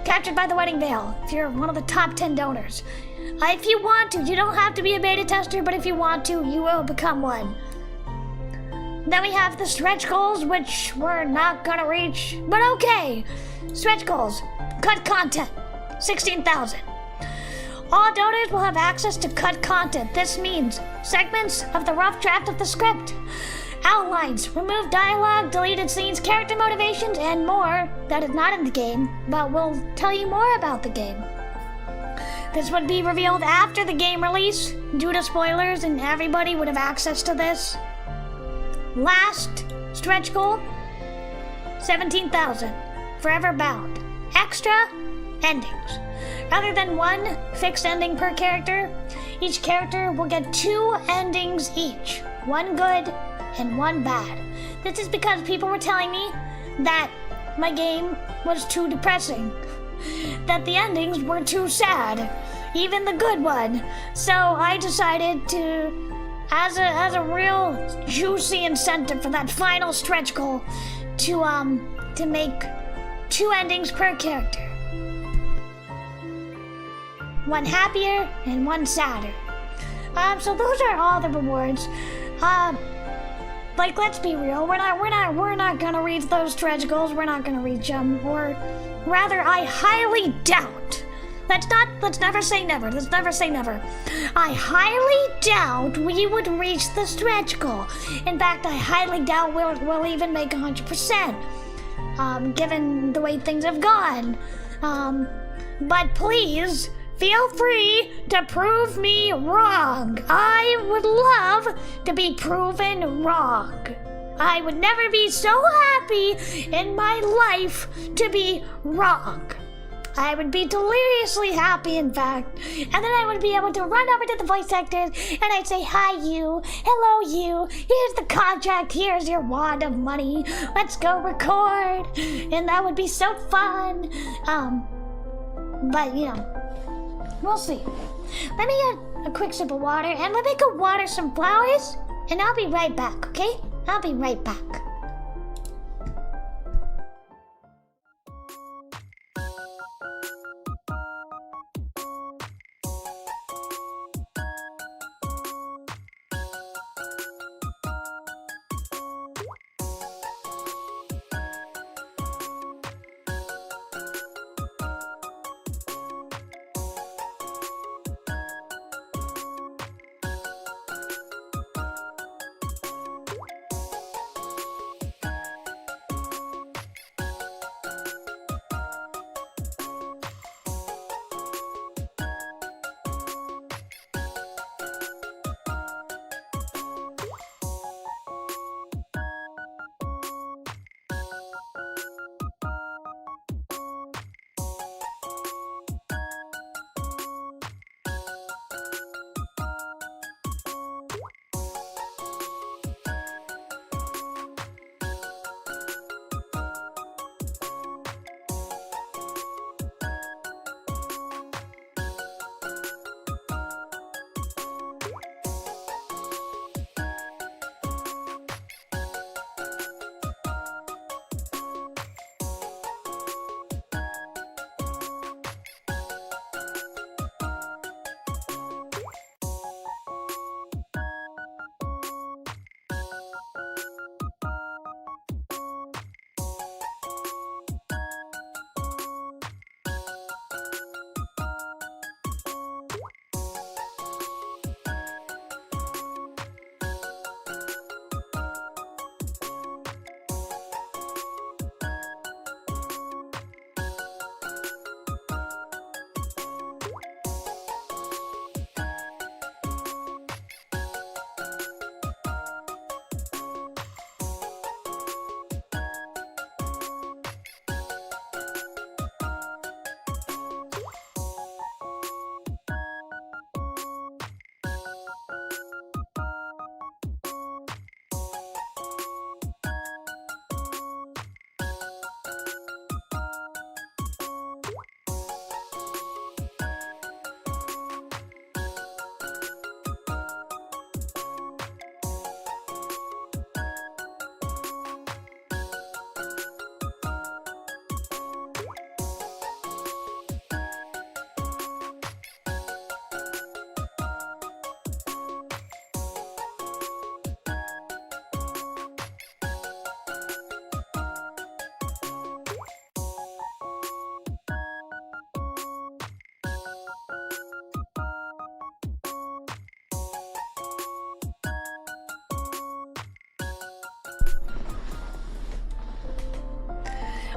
Captured by the Wedding Veil, if you're one of the top 10 donors. If you want to, you don't have to be a beta tester, but if you want to, you will become one. Then we have the stretch goals, which we're not gonna reach, but okay. Stretch goals, cut content, 16,000. All donors will have access to cut content. This means segments of the rough draft of the script, outlines, removed dialogue, deleted scenes, character motivations, and more that is not in the game, but will tell you more about the game. This would be revealed after the game release, due to spoilers, and everybody would have access to this. Last stretch goal, 17,000. Forever Bound. Extra endings. Rather than one fixed ending per character, each character will get 2 endings each. One good and one bad. This is because people were telling me that my game was too depressing, that the endings were too sad, even the good one. So I decided to, as a real juicy incentive for that final stretch goal, to make 2 endings per character. one happier, and one sadder. So those are all the rewards. Like, let's be real. We're not gonna reach those stretch goals. We're not gonna reach them. Or rather, I highly doubt. Let's never say never. Let's never say never. I highly doubt we would reach the stretch goal. In fact, I highly doubt we'll even make 100%. Given the way things have gone. But please, feel free to prove me wrong. I would love to be proven wrong. I would never be so happy in my life to be wrong. I would be deliriously happy, in fact. And then I would be able to run over to the voice actors and I'd say, hi, you. Hello, you. Here's the contract. Here's your wad of money. Let's go record. And that would be so fun. But, we'll see. Let me get a quick sip of water and let me go water some flowers. And I'll be right back, okay? I'll be right back.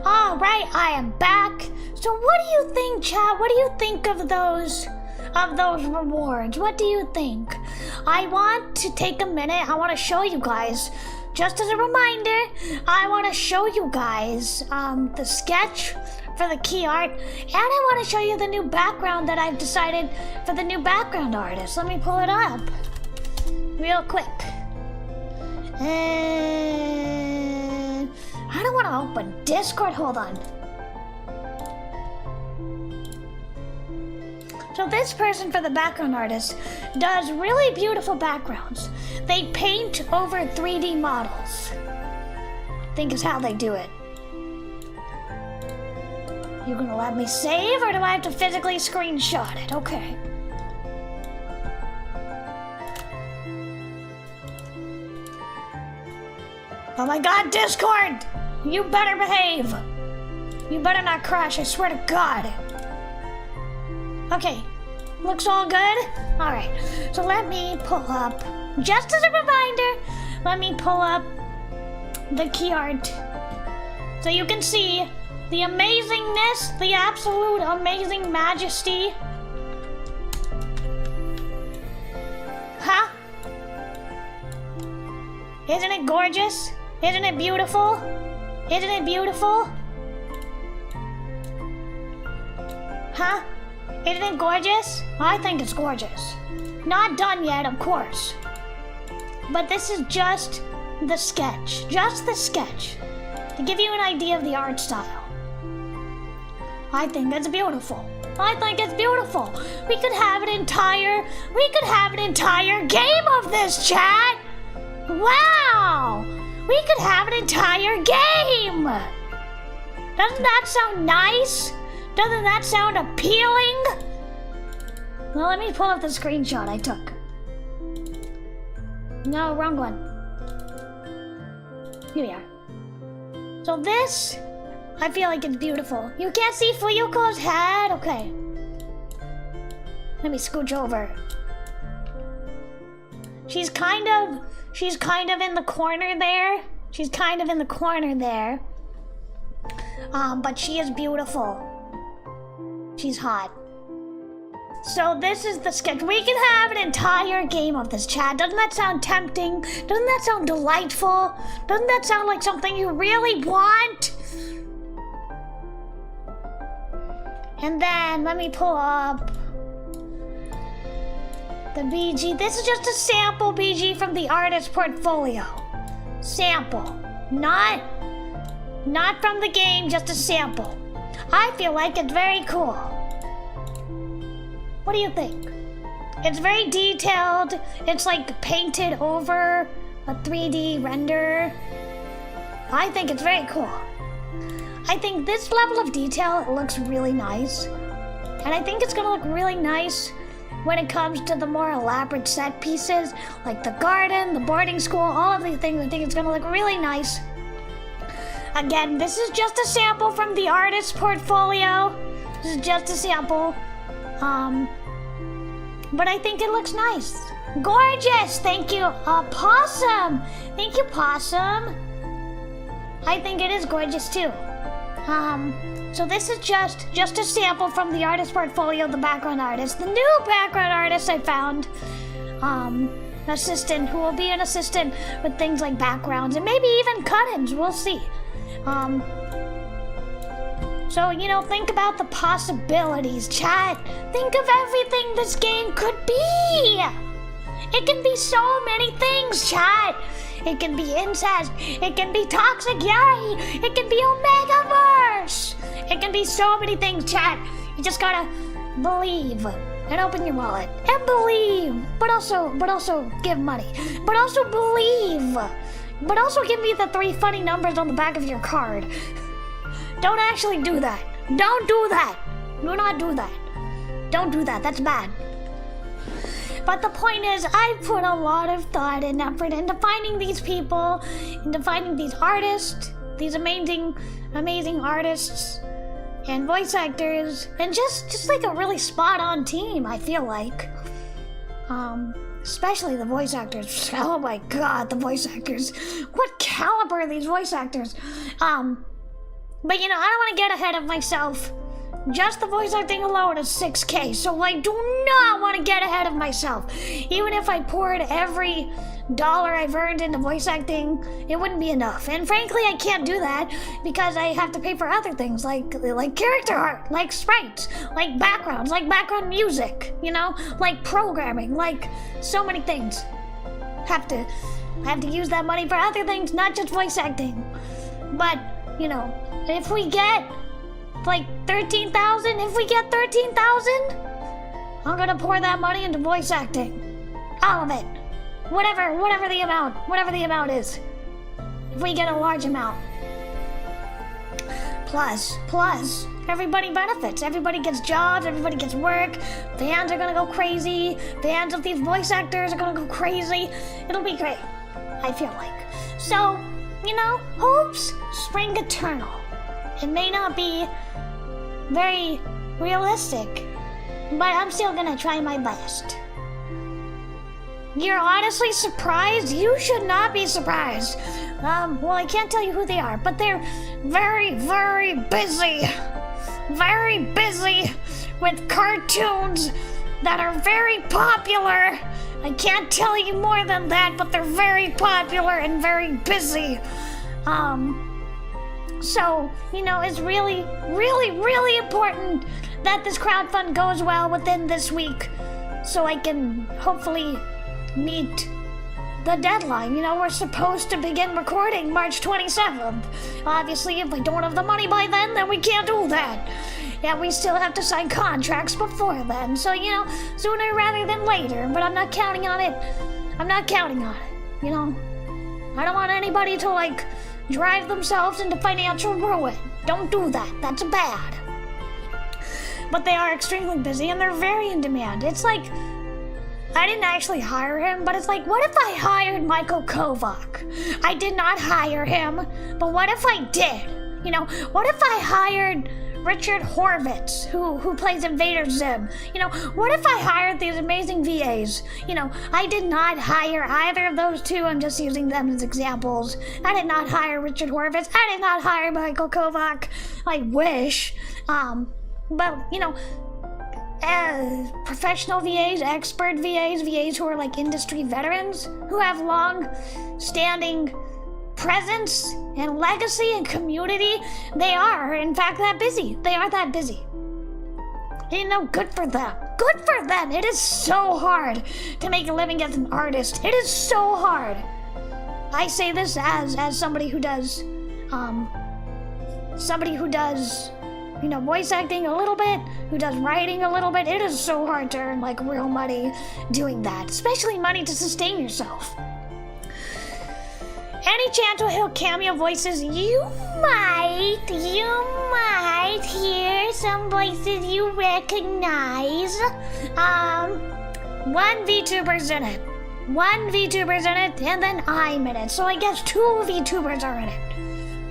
All right, I am back. So what do you think, chat? What do you think of those rewards? What do you think? I want to take a minute. I want to show you guys, just as a reminder, I want to show you guys the sketch for the key art, and I want to show you the new background that I've decided for the new background artist. Let me pull it up real quick. And I don't want to open Discord. Hold on. So this person for the background artist does really beautiful backgrounds. They paint over 3D models, I think is how they do it. You gonna let me save, or do I have to physically screenshot it? Okay. Oh my god, Discord! You better behave! You better not crash, I swear to God. Okay, looks all good? Alright, so let me pull up, just as a reminder, let me pull up the key art so you can see the amazingness, the absolute amazing majesty. Huh? Isn't it gorgeous? Isn't it beautiful? Isn't it beautiful? Huh? Isn't it gorgeous? I think it's gorgeous. Not done yet, of course. But this is just the sketch. Just the sketch. To give you an idea of the art style. I think it's beautiful. I think it's beautiful. We could have an entire game of this, chat. Wow! We could have an entire game! Doesn't that sound nice? Doesn't that sound appealing? Well, let me pull up the screenshot I took. No, wrong one. Here we are. So this, I feel like it's beautiful. You can't see Fuyuko's head? Okay. Let me scooch over. She's kind of in the corner there. She's kind of in the corner there. But she is beautiful. She's hot. So this is the sketch. We can have an entire game of this, chat. Doesn't that sound tempting? Doesn't that sound delightful? Doesn't that sound like something you really want? And then let me pull up the BG. This is just a sample BG from the artist portfolio. Sample. Not from the game, just a sample. I feel like it's very cool. What do you think? It's very detailed. It's like painted over a 3D render. I think it's very cool. I think this level of detail, it looks really nice. And I think it's gonna look really nice when it comes to the more elaborate set pieces, like the garden, the boarding school, all of these things. I think it's gonna look really nice. Again, this is just a sample from the artist's portfolio. This is just a sample. But I think it looks nice. Gorgeous! Thank you, Possum! Thank you, Possum. I think it is gorgeous too. So this is just a sample from the artist portfolio, the background artist. The new background artist I found. Assistant, who will be an assistant with things like backgrounds and maybe even cut-ins, we'll see. So, you know, think about the possibilities, chat. Think of everything this game could be. It can be so many things, chat. It can be incest. It can be toxic yay. It can be Omegaverse. It can be so many things, chat. You just gotta believe and open your wallet and believe, but also give money, but also believe, but also give me the 3 funny numbers on the back of your card. Don't actually do that. Don't do that. Do not do that. Don't do that. That's bad. But the point is, I put a lot of thought and effort into finding these people, into finding these artists, these amazing artists and voice actors, and just like a really spot-on team, I feel like. Especially the voice actors. Oh my god, the voice actors. What caliber are these voice actors? But you know, I don't want to get ahead of myself. Just the voice acting alone is 6K, so I do not want to get ahead of myself. Even if I poured every dollar I've earned into voice acting, it wouldn't be enough. And frankly, I can't do that because I have to pay for other things like character art, like sprites, like backgrounds, like background music, you know, like programming, like so many things. I have to use that money for other things, not just voice acting. But, you know, if we get like 13,000, if we get 13,000, I'm gonna pour that money into voice acting. All of it. Whatever the amount is. If we get a large amount. Plus, everybody benefits. Everybody gets jobs, everybody gets work. Fans are gonna go crazy. Fans of these voice actors are gonna go crazy. It'll be great, I feel like. So, hopes spring eternal. It may not be very realistic, but I'm still gonna try my best. You're honestly surprised? You should not be surprised. Well, I can't tell you who they are, but they're very, very busy. Very busy with cartoons that are very popular. I can't tell you more than that, but they're very popular and very busy. So, it's really, really, really important that this crowdfund goes well within this week so I can hopefully meet the deadline. We're supposed to begin recording March 27th. Obviously, if we don't have the money by then we can't do that. Yeah, we still have to sign contracts before then. So, sooner rather than later, but I'm not counting on it. I don't want anybody to, drive themselves into financial ruin. Don't do that. That's bad. But they are extremely busy and they're very in demand. It's like, I didn't actually hire him, but it's like, what if I hired Michael Kovac? I did not hire him, but what if I did? What if I hired Richard Horvitz, who plays Invader Zim? What if I hired these amazing VAs? I did not hire either of those two. I'm just using them as examples. I did not hire Richard Horvitz. I did not hire Michael Kovac. I wish. But, professional VAs, expert VAs who are industry veterans, who have long-standing presence and legacy and community. They are, in fact, that busy. They are that busy. Good for them. Good for them. It is so hard to make a living as an artist. It is so hard. I say this as somebody who does, voice acting a little bit, who does writing a little bit. It is so hard to earn real money doing that, especially money to sustain yourself. Any chance we'll hear cameo voices? You might hear some voices you recognize. One VTuber's in it. And then I'm in it. So I guess 2 VTubers are in it.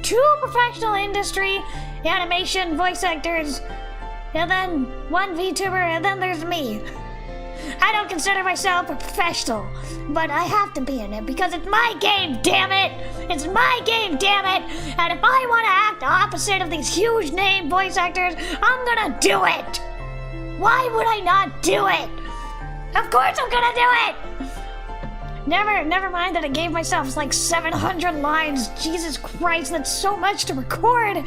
2 professional industry animation voice actors, and then 1 VTuber, and then there's me. I don't consider myself a professional, but I have to be in it because it's my game, damn it! It's my game, damn it! And if I want to act opposite of these huge name voice actors, I'm gonna do it! Why would I not do it? Of course I'm gonna do it! Never mind that I gave myself 700 lines. Jesus Christ, that's so much to record.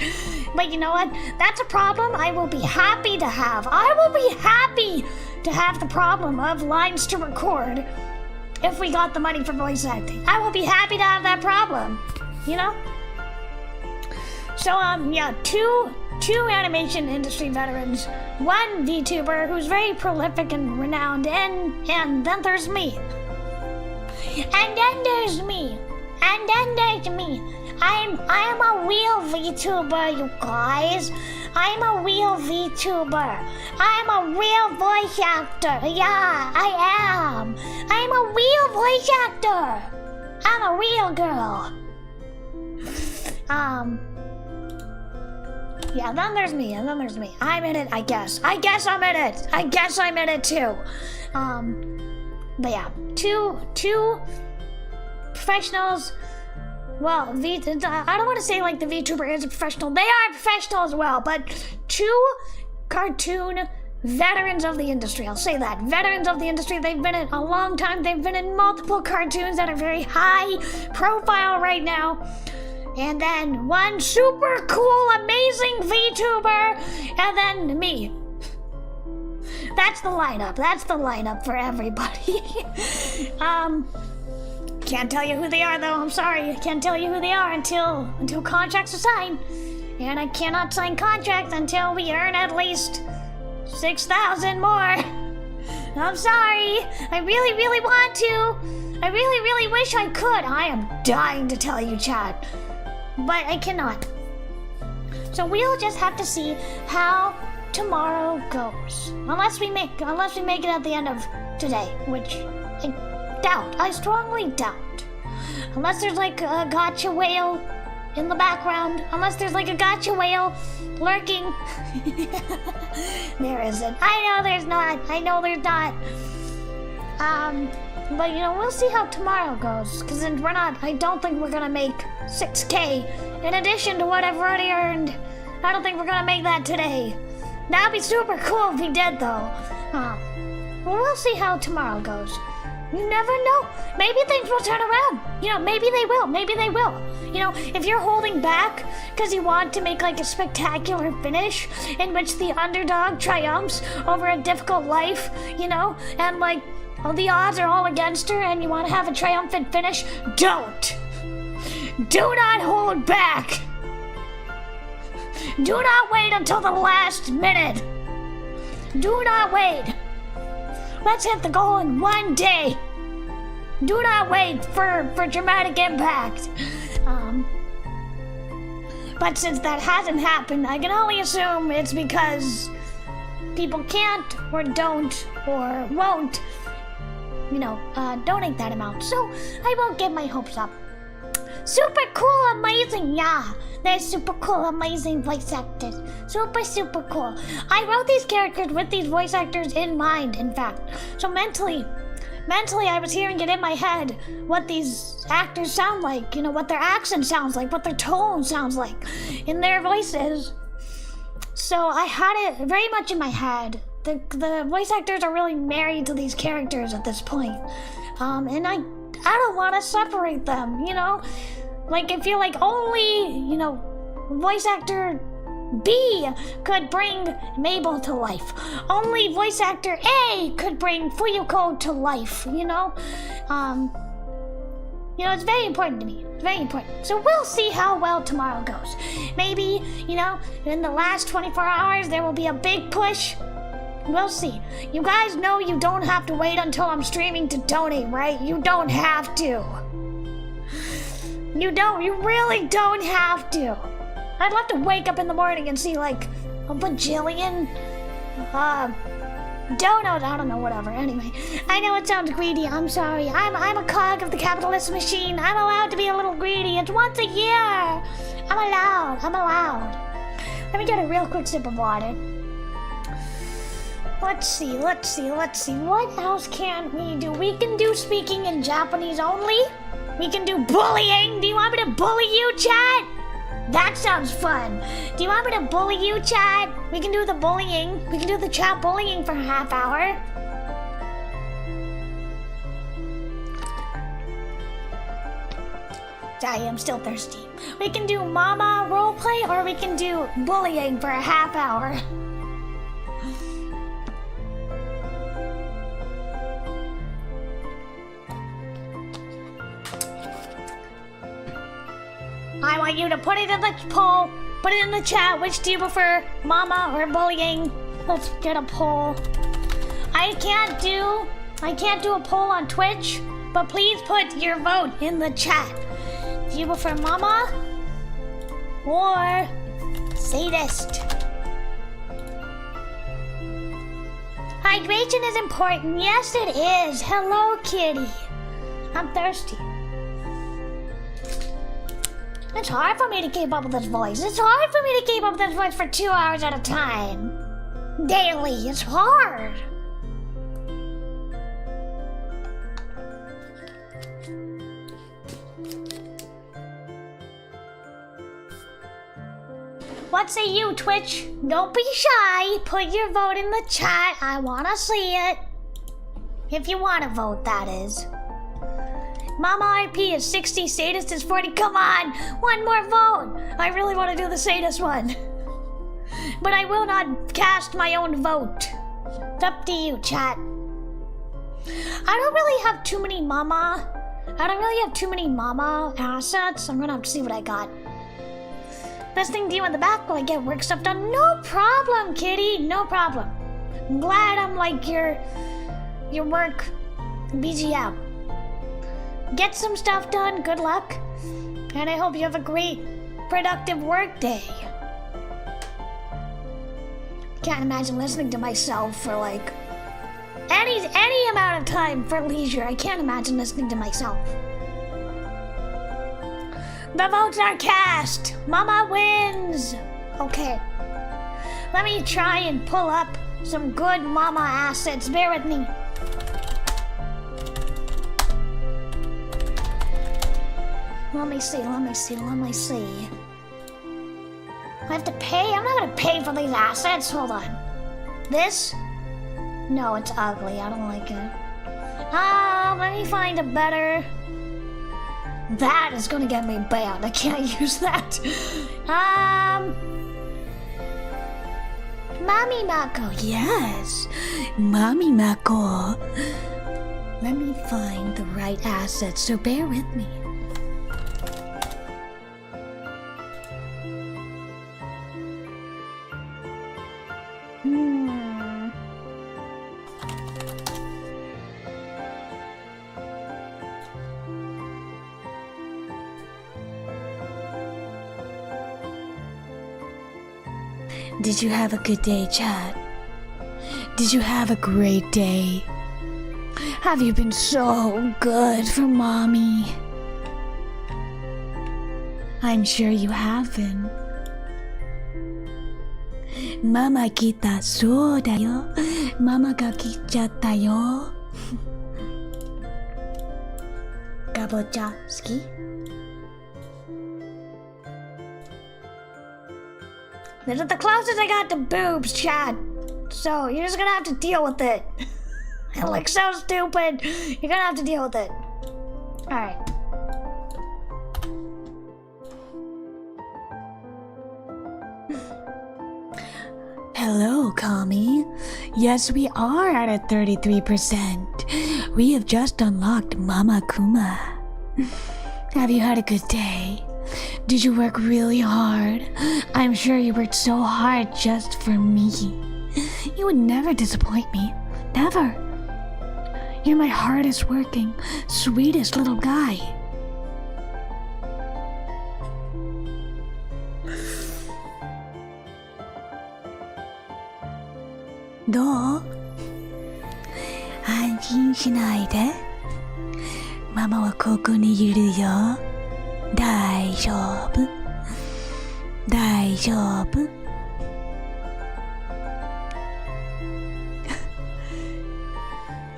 But you know what? That's a problem I will be happy to have. I will be happy to have the problem of lines to record if we got the money for voice acting. I will be happy to have that problem, So, yeah, two animation industry veterans, 1 VTuber who's very prolific and renowned, and then there's me. And then there's me. I'm a real VTuber, you guys. I'm a real VTuber. I'm a real voice actor. Yeah, I am. I'm a real voice actor. I'm a real girl. Yeah, then there's me. I'm in it, I guess. I guess I'm in it too. But yeah, two professionals. Well, I don't want to say the VTuber is a professional. They are professional as well, but 2 cartoon veterans of the industry. I'll say that. Veterans of the industry. They've been in a long time. They've been in multiple cartoons that are very high profile right now. And then 1 super cool, amazing VTuber, and then me. That's the lineup for everybody. Can't tell you who they are though, I'm sorry. I can't tell you who they are until contracts are signed. And I cannot sign contracts until we earn at least 6,000 more. I'm sorry. I really, really want to. I really, really wish I could. I am dying to tell you, chat. But I cannot. So we'll just have to see how tomorrow goes. Unless we make it at the end of today, which I doubt. I strongly doubt. Unless there's like a gotcha whale in the background. Unless there's like a gotcha whale lurking. There isn't. I know there's not. But we'll see how tomorrow goes. Because I don't think we're gonna make 6K in addition to what I've already earned. I don't think we're gonna make that today. That'd be super cool if we did, though. Well, we'll see how tomorrow goes. You never know. Maybe things will turn around. Maybe they will. Maybe they will. If you're holding back because you want to make like a spectacular finish in which the underdog triumphs over a difficult life, and like the odds are all against her and you want to have a triumphant finish, don't. Do not hold back. Do not wait until the last minute. Do not wait. Let's hit the goal in one day. Do not wait for dramatic impact. But since that hasn't happened, I can only assume it's because people can't or don't or won't, donate that amount. So I won't get my hopes up. Super cool, amazing, yeah. They're super cool, amazing voice actors. Super, super cool. I wrote these characters with these voice actors in mind, in fact. So mentally, I was hearing it in my head what these actors sound like, what their accent sounds like, what their tone sounds like in their voices. So I had it very much in my head. The voice actors are really married to these characters at this point. And I don't want to separate them, Like, I feel like only, voice actor B could bring Mabel to life. Only voice actor A could bring Fuyuko to life, It's very important to me. It's very important. So we'll see how well tomorrow goes. Maybe, in the last 24 hours, there will be a big push. We'll see. You guys know you don't have to wait until I'm streaming to donate, right? You don't have to. You really don't have to. I'd love to wake up in the morning and see like a bajillion donuts. I don't know, whatever. Anyway, I know it sounds greedy. I'm sorry. I'm a cog of the capitalist machine. I'm allowed to be a little greedy. It's once a year. I'm allowed. Let me get a real quick sip of water. Let's see. What else can we do? We can do speaking in Japanese only. We can do bullying. Do you want me to bully you, chat? That sounds fun. Do you want me to bully you, chat? We can do the bullying. We can do the chat bullying for a half hour. Sorry, I'm still thirsty. We can do mama roleplay or we can do bullying for a half hour. I want you to put it in the poll. Put it in the chat. Which do you prefer, mama or bullying? Let's get a poll. I can't do a poll on Twitch, but please put your vote in the chat. Do you prefer mama or sadist? Hydration is important. Yes, it is. Hello, kitty. I'm thirsty. It's hard for me to keep up with this voice. It's hard for me to keep up with this voice for 2 hours at a time. Daily. It's hard. What say you, Twitch? Don't be shy. Put your vote in the chat. I want to see it. If you want to vote, that is. Mama IP is 60, sadist is 40. Come on, one more vote. I really want to do the sadist one. But I will not cast my own vote. It's up to you, chat. I don't really have too many mama assets. I'm gonna have to see what I got. Best thing to do in the back while I get work stuff done. No problem, kitty, no problem. I'm glad I'm like your work BGM. Get some stuff done, good luck. And I hope you have a great, productive work day. Can't imagine listening to myself for like any amount of time for leisure. I can't imagine listening to myself. The votes are cast. Mama wins. Okay. Let me try and pull up some good mama assets. Bear with me. Let me see. I have to pay? I'm not gonna pay for these assets. Hold on. This? No, it's ugly. I don't like it. Let me find a better... That is gonna get me banned. I can't use that. Mommy Mako. Yes. Mommy Mako. Let me find the right assets, so bear with me. Did you have a good day, Chad? Did you have a great day? Have you been so good for Mommy? I'm sure you have been. Mama kita so da yo. Mama ga kichatta yo. Kabocha ski? This is the closest I got to boobs, Chad. So you're just gonna have to deal with it. It looks so stupid. You're gonna have to deal with it. Alright. Hello, Kami. Yes, we are at a 33%. We have just unlocked Mama Kuma. Have you had a good day? Did you work really hard? I'm sure you worked so hard just for me. You would never disappoint me. Never. You're my hardest working, sweetest little guy. Do? 安心しないで。ママはここにいるよ。大丈夫。大丈夫。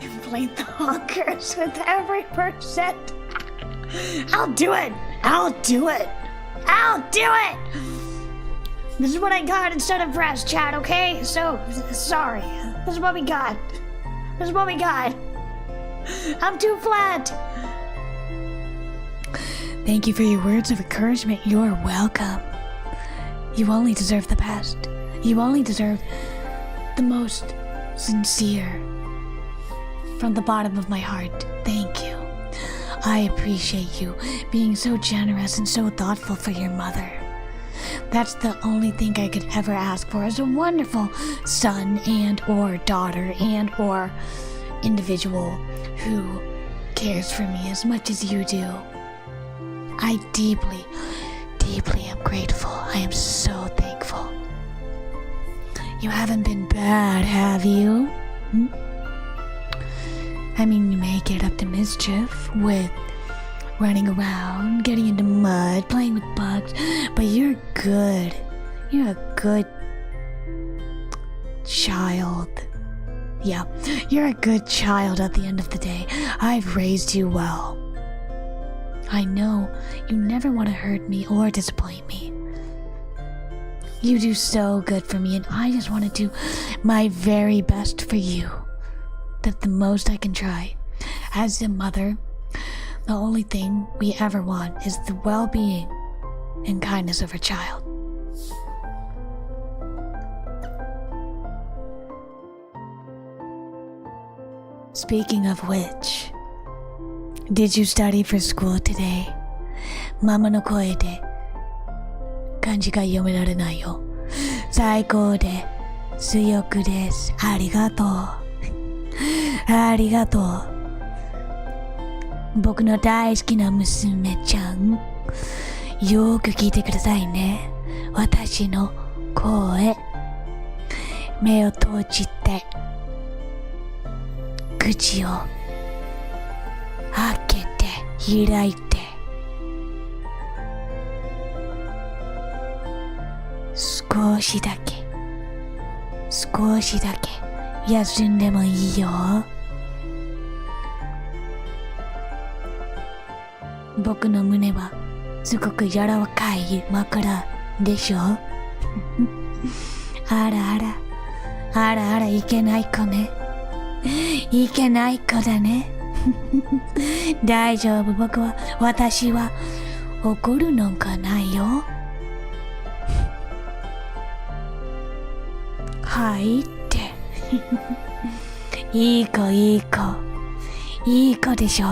Inflate the honkers with every percent. I'll do it. I'll do it. I'll do it. This is what I got instead of breast, Chad, okay? So, sorry. This is what we got. This is what we got. I'm too flat. Thank you for your words of encouragement. You're welcome. You only deserve the best. You only deserve the most sincere. From the bottom of my heart, thank you. I appreciate you being so generous and so thoughtful for your mother. That's the only thing I could ever ask for as a wonderful son and or daughter and or individual who cares for me as much as you do. I deeply, deeply am grateful. I am so thankful. You haven't been bad, have you? I mean, you may get up to mischief with running around, getting into mud, playing with bugs, but you're good. You're a good child. Yeah, you're a good child at the end of the day. I've raised you well. I know you never want to hurt me or disappoint me. You do so good for me, and I just want to do my very best for you. That's the most I can try. As a mother, the only thing we ever want is the well-being and kindness of our child. Speaking of which, did you study for school today? Mama no koe de kanji ga yomerare yo. Saikou de suyoku desu. Arigatou. Arigatou. Boku no daisuki na musume-chan. Yoku kiite kudasai ne. Watashi no koe. 目を閉じて口を開けて開いて少しだけ休んでもいいよ。僕の胸はすごく柔らかい枕でしょあらいけない子ね。いけない子だね大丈夫、私は怒るのがないよ。はいっていい子でしょ。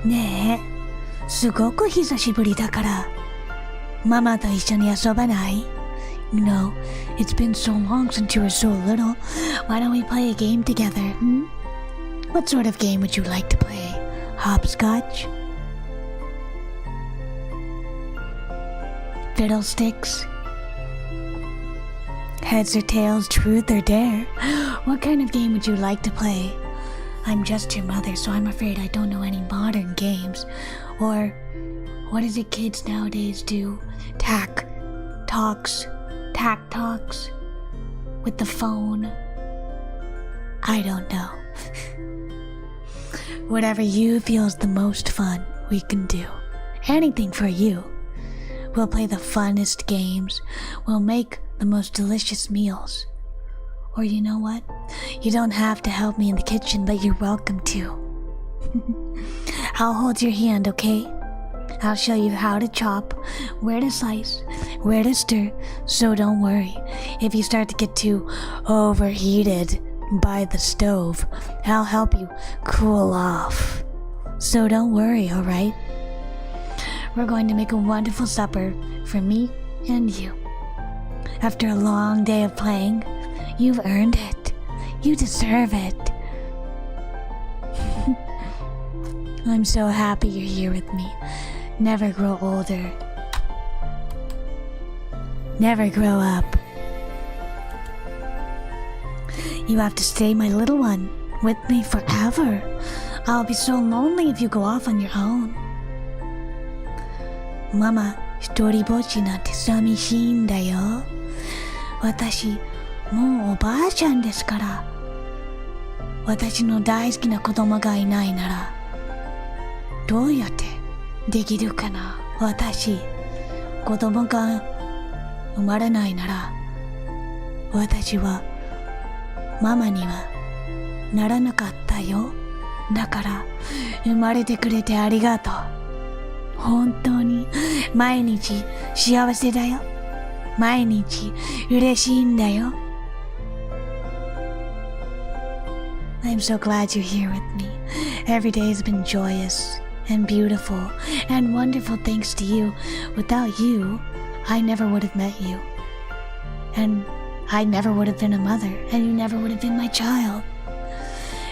ねえ、すごく久しぶりだからママと一緒に遊ばない？ You know, it's been so long since you were so little. Why don't we play a game together? What sort of game would you like to play? Hopscotch? Fiddlesticks? Heads or tails, truth or dare? What kind of game would you like to play? I'm just your mother, so I'm afraid I don't know any modern games. Or, what is it kids nowadays do? Tack talks with the phone. I don't know. Whatever you feels the most fun, we can do. Anything for you. We'll play the funnest games. We'll make the most delicious meals. Or you know what? You don't have to help me in the kitchen, but you're welcome to. I'll hold your hand, okay? I'll show you how to chop, where to slice, where to stir, so don't worry. If you start to get too overheated by the stove, I'll help you cool off. So don't worry, alright? We're going to make a wonderful supper for me and you. After a long day of playing, you've earned it. You deserve it. I'm so happy you're here with me. Never grow older. Never grow up. You have to stay, my little one, with me forever. I'll be so lonely if you go off on your own. Mama, 一人ぼっちなんて寂しいんだよ。私、もうおばあちゃんですから。私の大好きな子供がいないなら、どうやってできるかな。私、子供が生まれないなら、私はママにはならなかったよ。だから生まれてくれてありがとう。本当に毎日幸せだよ。毎日嬉しいんだよ。I'm so glad you're here with me. Every day has been joyous and beautiful and wonderful thanks to you. Without you, I never would have met you. And I never would have been a mother, and you never would have been my child.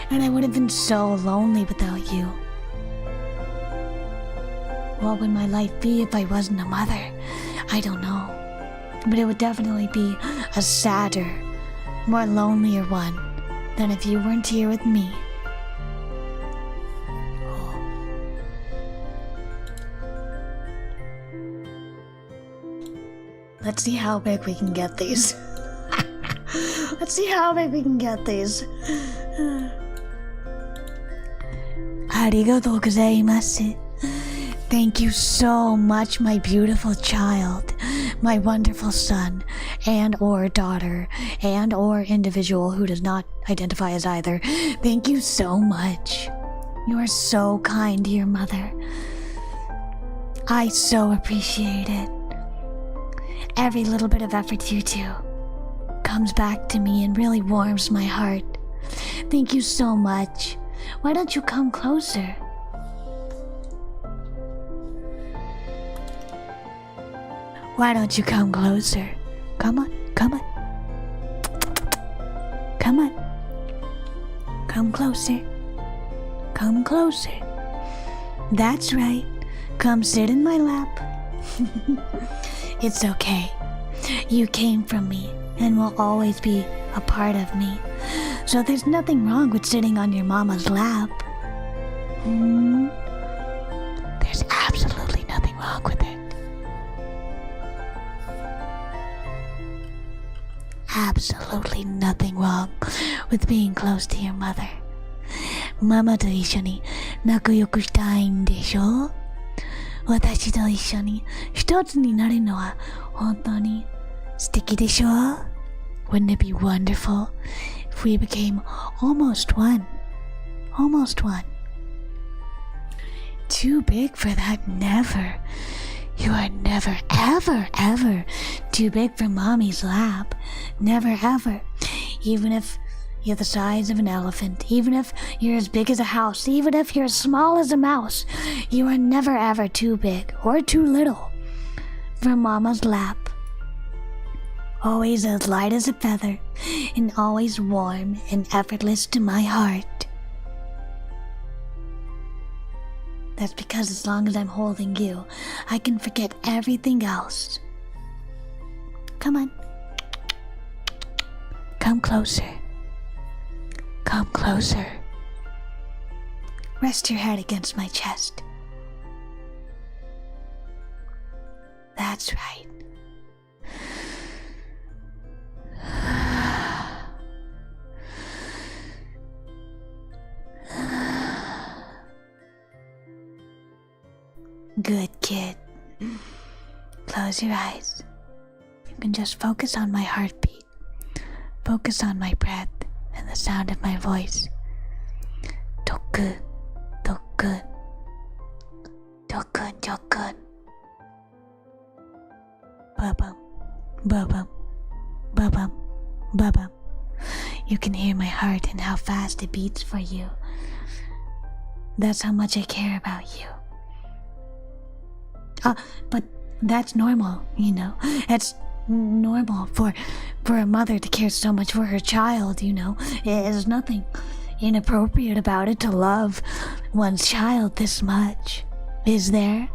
And I would have been so lonely without you. What would my life be if I wasn't a mother? I don't know. But it would definitely be a sadder, more lonelier one than if you weren't here with me. Let's see how big we can get these. Let's see how big we can get these. ありがとうございます。Thank you so much, my beautiful child, my wonderful son, and or daughter, and or individual who does not identify as either. Thank you so much. You are so kind to your mother. I so appreciate it. Every little bit of effort you do comes back to me and really warms my heart. Thank you so much. Why don't you come closer? Why don't you come closer? Come on, come on. Come on. Come closer. Come closer. That's right. Come sit in my lap. It's okay. You came from me and will always be a part of me. So there's nothing wrong with sitting on your mama's lap. There's absolutely nothing wrong with it. Absolutely nothing wrong with being close to your mother. ママと一緒に仲良くしたいんでしょ？私と一緒に一つになるのは本当に素敵でしょ？ Wouldn't it be wonderful if we became almost one? Almost one. Too big for that, never. You are never, ever, ever too big for mommy's lap. Never, ever. Even if you're the size of an elephant, even if you're as big as a house, even if you're as small as a mouse, you are never, ever too big or too little for mama's lap. Always as light as a feather and always warm and effortless to my heart. That's because as long as I'm holding you, I can forget everything else. Come on. Come closer. Come closer. Rest your head against my chest. That's right. Good kid. Close your eyes. You can just focus on my heartbeat. Focus on my breath and the sound of my voice. Toku, toku, toku, toku. Ba-bum, ba-bum, ba-bum, ba-bum. You can hear my heart and how fast it beats for you. That's how much I care about you. But that's normal, you know. It's normal for a mother to care so much for her child, you know. There's nothing inappropriate about it to love one's child this much, is there?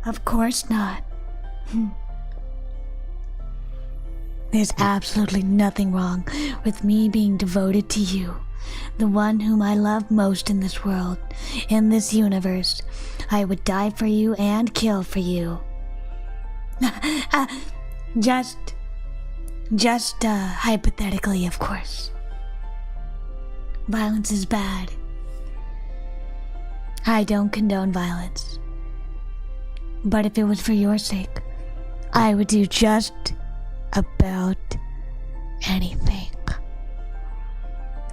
Of course not. There's absolutely nothing wrong with me being devoted to you. The one whom I love most in this world, in this universe. I would die for you and kill for you. Just hypothetically, of course. Violence is bad. I don't condone violence. But if it was for your sake, I would do just about anything.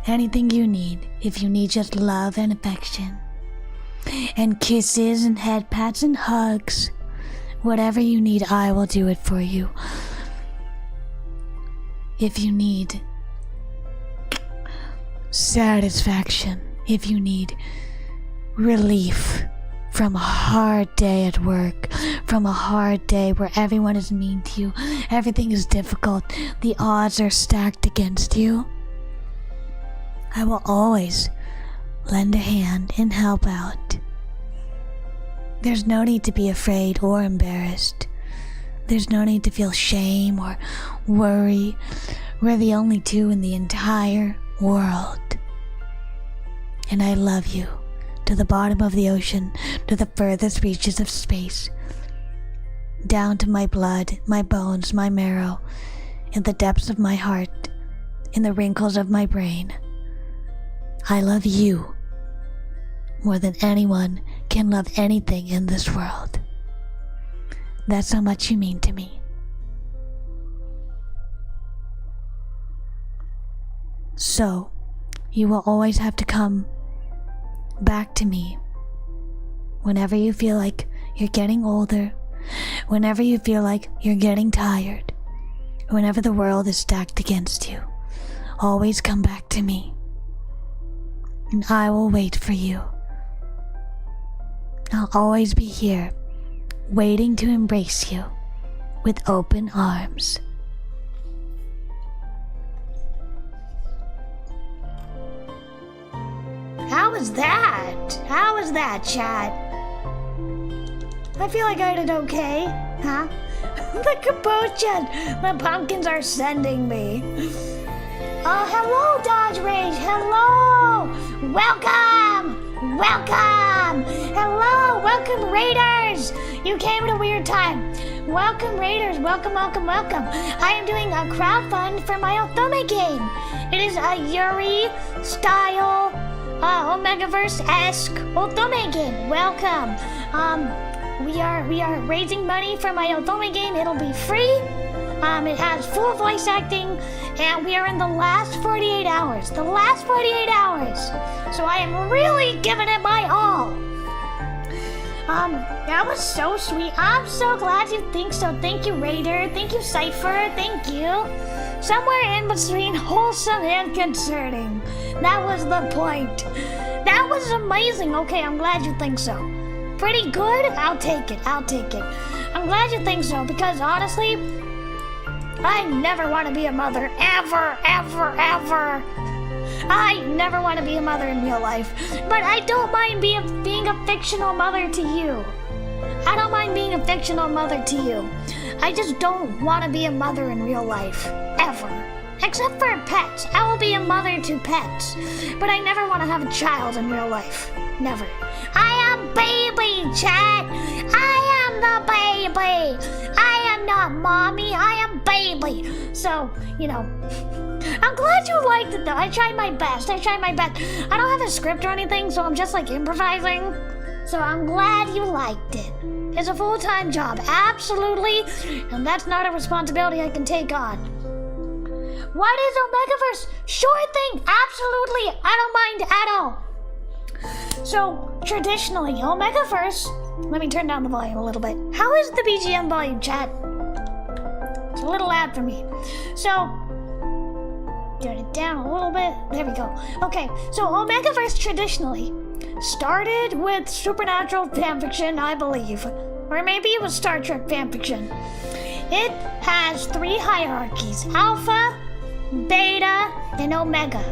Anything you need, if you need just love and affection. And kisses and head pats and hugs. Whatever you need, I will do it for you. If you need satisfaction, if you need relief from a hard day at work, from a hard day where everyone is mean to you, everything is difficult, the odds are stacked against you, I will always lend a hand and help out. There's no need to be afraid or embarrassed. There's no need to feel shame or worry. We're the only two in the entire world. And I love you to the bottom of the ocean, to the furthest reaches of space, down to my blood, my bones, my marrow, in the depths of my heart, in the wrinkles of my brain. I love you more than anyone can love anything in this world. That's how much you mean to me. So, you will always have to come back to me whenever you feel like you're getting older, whenever you feel like you're getting tired, whenever the world is stacked against you. Always come back to me. And I will wait for you. I'll always be here, waiting to embrace you with open arms. How was that? How was that, chat? I feel like I did okay, huh? The kombucha the pumpkins are sending me. Hello, Dodge Rage. Hello. Welcome. Welcome. Hello. Welcome, Raiders. You came at a weird time. Welcome, Raiders. Welcome, welcome, welcome. I am doing a crowdfund for my Otome game. It is a Yuri-style, Omegaverse-esque Otome game. Welcome. We are raising money for my Otome game. It'll be free. It has full voice acting, and we are in the last 48 hours. The last 48 hours. So I am really giving it my all. That was so sweet. I'm so glad you think so. Thank you, Raider. Thank you, Cypher. Thank you. Somewhere in between wholesome and concerning. That was the point. That was amazing. Okay, I'm glad you think so. Pretty good? I'll take it. I'll take it. I'm glad you think so, because honestly, I never want to be a mother. Ever, ever, ever. I never want to be a mother in real life. But I don't mind being a fictional mother to you. I don't mind being a fictional mother to you. I just don't want to be a mother in real life. Ever. Except for pets. I will be a mother to pets. But I never want to have a child in real life. Never. I am baby, chat. I am the baby. I am not mommy. I am baby. So, you know, I'm glad you liked it though. I tried my best. I don't have a script or anything, so I'm just like improvising. So I'm glad you liked it. It's a full-time job, absolutely. And that's not a responsibility I can take on. What is Omegaverse? Sure thing, absolutely. I don't mind at all. So, traditionally, Omegaverse... Let me turn down the volume a little bit. How is the BGM volume, chat? It's a little loud for me. So, turn it down a little bit. There we go. Okay, so Omegaverse traditionally started with supernatural fanfiction, I believe. Or maybe it was Star Trek fanfiction. It has 3 hierarchies. Alpha, Beta, and Omega.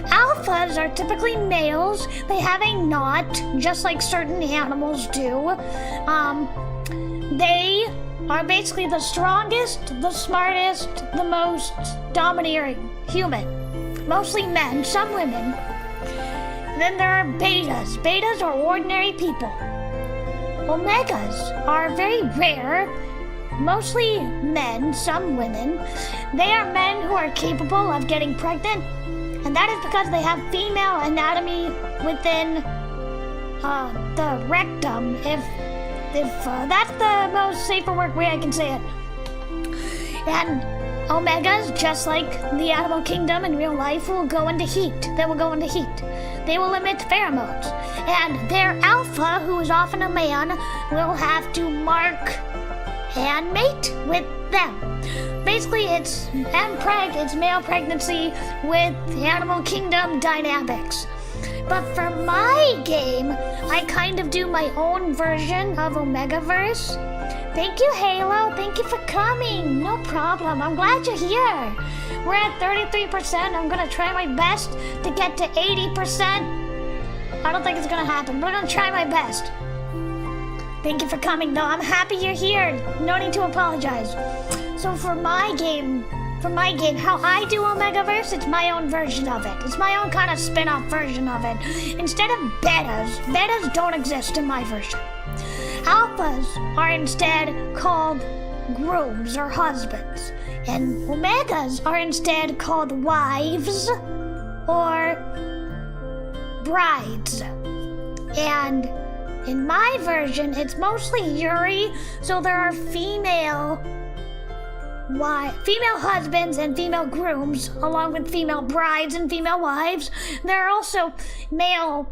Alphas are typically males. They have a knot, just like certain animals do. They are basically the strongest, the smartest, the most domineering human. Mostly men, some women. Then there are betas. Betas are ordinary people. Omegas are very rare. Mostly men, some women. They are men who are capable of getting pregnant, and that is because they have female anatomy within the rectum, if that's the most safer way I can say it. And Omegas, just like the animal kingdom in real life, will go into heat. They will go into heat. They will emit pheromones. And their alpha, who is often a man, will have to mark and mate with them. Basically, it's male pregnancy with animal kingdom dynamics. But for my game, I kind of do my own version of Omegaverse. Thank you, Halo. Thank you for coming. No problem. I'm glad you're here. We're at 33%. I'm gonna try my best to get to 80%. I don't think it's gonna happen, but I'm gonna try my best. Thank you for coming, though. I'm happy you're here. No need to apologize. So for my game, how I do Omegaverse, it's my own version of it. It's my own kind of spin-off version of it. Instead of betas don't exist in my version. Alphas are instead called grooms or husbands. And Omegas are instead called wives or brides. And in my version, it's mostly Yuri, so there are female husbands and female grooms, along with female brides and female wives. There are also male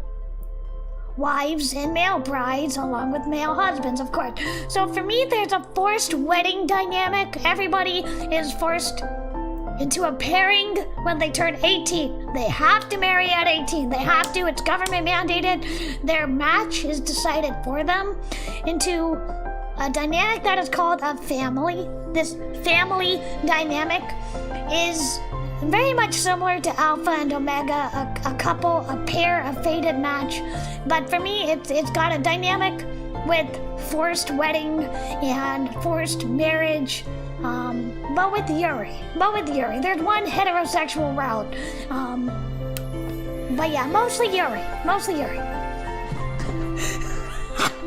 wives and male brides, along with male husbands, of course. So for me, there's a forced wedding dynamic. Everybody is forced into a pairing when they turn 18. They have to marry at 18. They have to. It's government mandated. Their match is decided for them into a dynamic that is called a family. This family dynamic is very much similar to Alpha and Omega, a couple, a pair, a fated match. But for me, it's got a dynamic with forced wedding and forced marriage. But with Yuri. There's one heterosexual route. But yeah, mostly Yuri.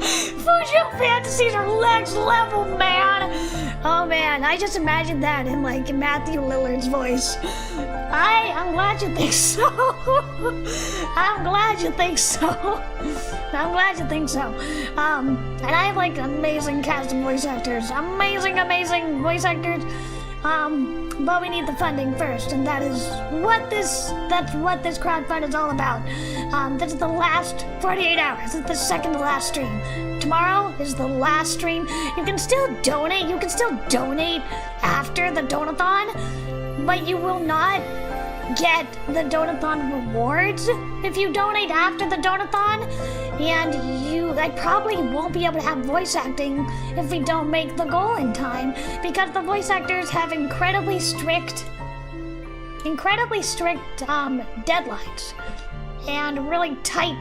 Fusion fantasies are next level, man. Oh man, I just imagined that in like Matthew Lillard's voice. I'm glad you think so. I'm glad you think so. And I have like amazing cast of voice actors. Amazing voice actors. But we need the funding first, and that's what this crowdfund is all about. This is the last 48 hours. It's the second to last stream. Tomorrow is the last stream. You can still donate. After the Donothon, but you will not get the Donothon rewards if you donate after the Donothon. And I probably won't be able to have voice acting if we don't make the goal in time, because the voice actors have incredibly strict deadlines and really tight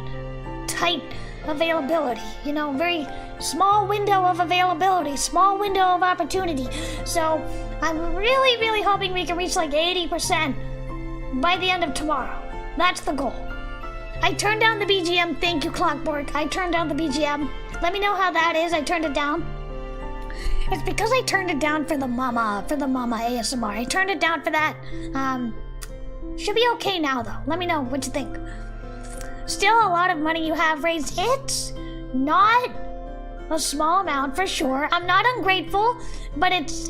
availability. Very small window of availability, small window of opportunity. So I'm really hoping we can reach like 80% by the end of tomorrow. That's the goal. I turned down the BGM. Thank you, Clockborg. I turned down the BGM. Let me know how that is. I turned it down. It's because I turned it down for the mama ASMR. I turned it down for that. Should be okay now, though. Let me know what you think. Still a lot of money you have raised. It's not a small amount for sure. I'm not ungrateful, but it's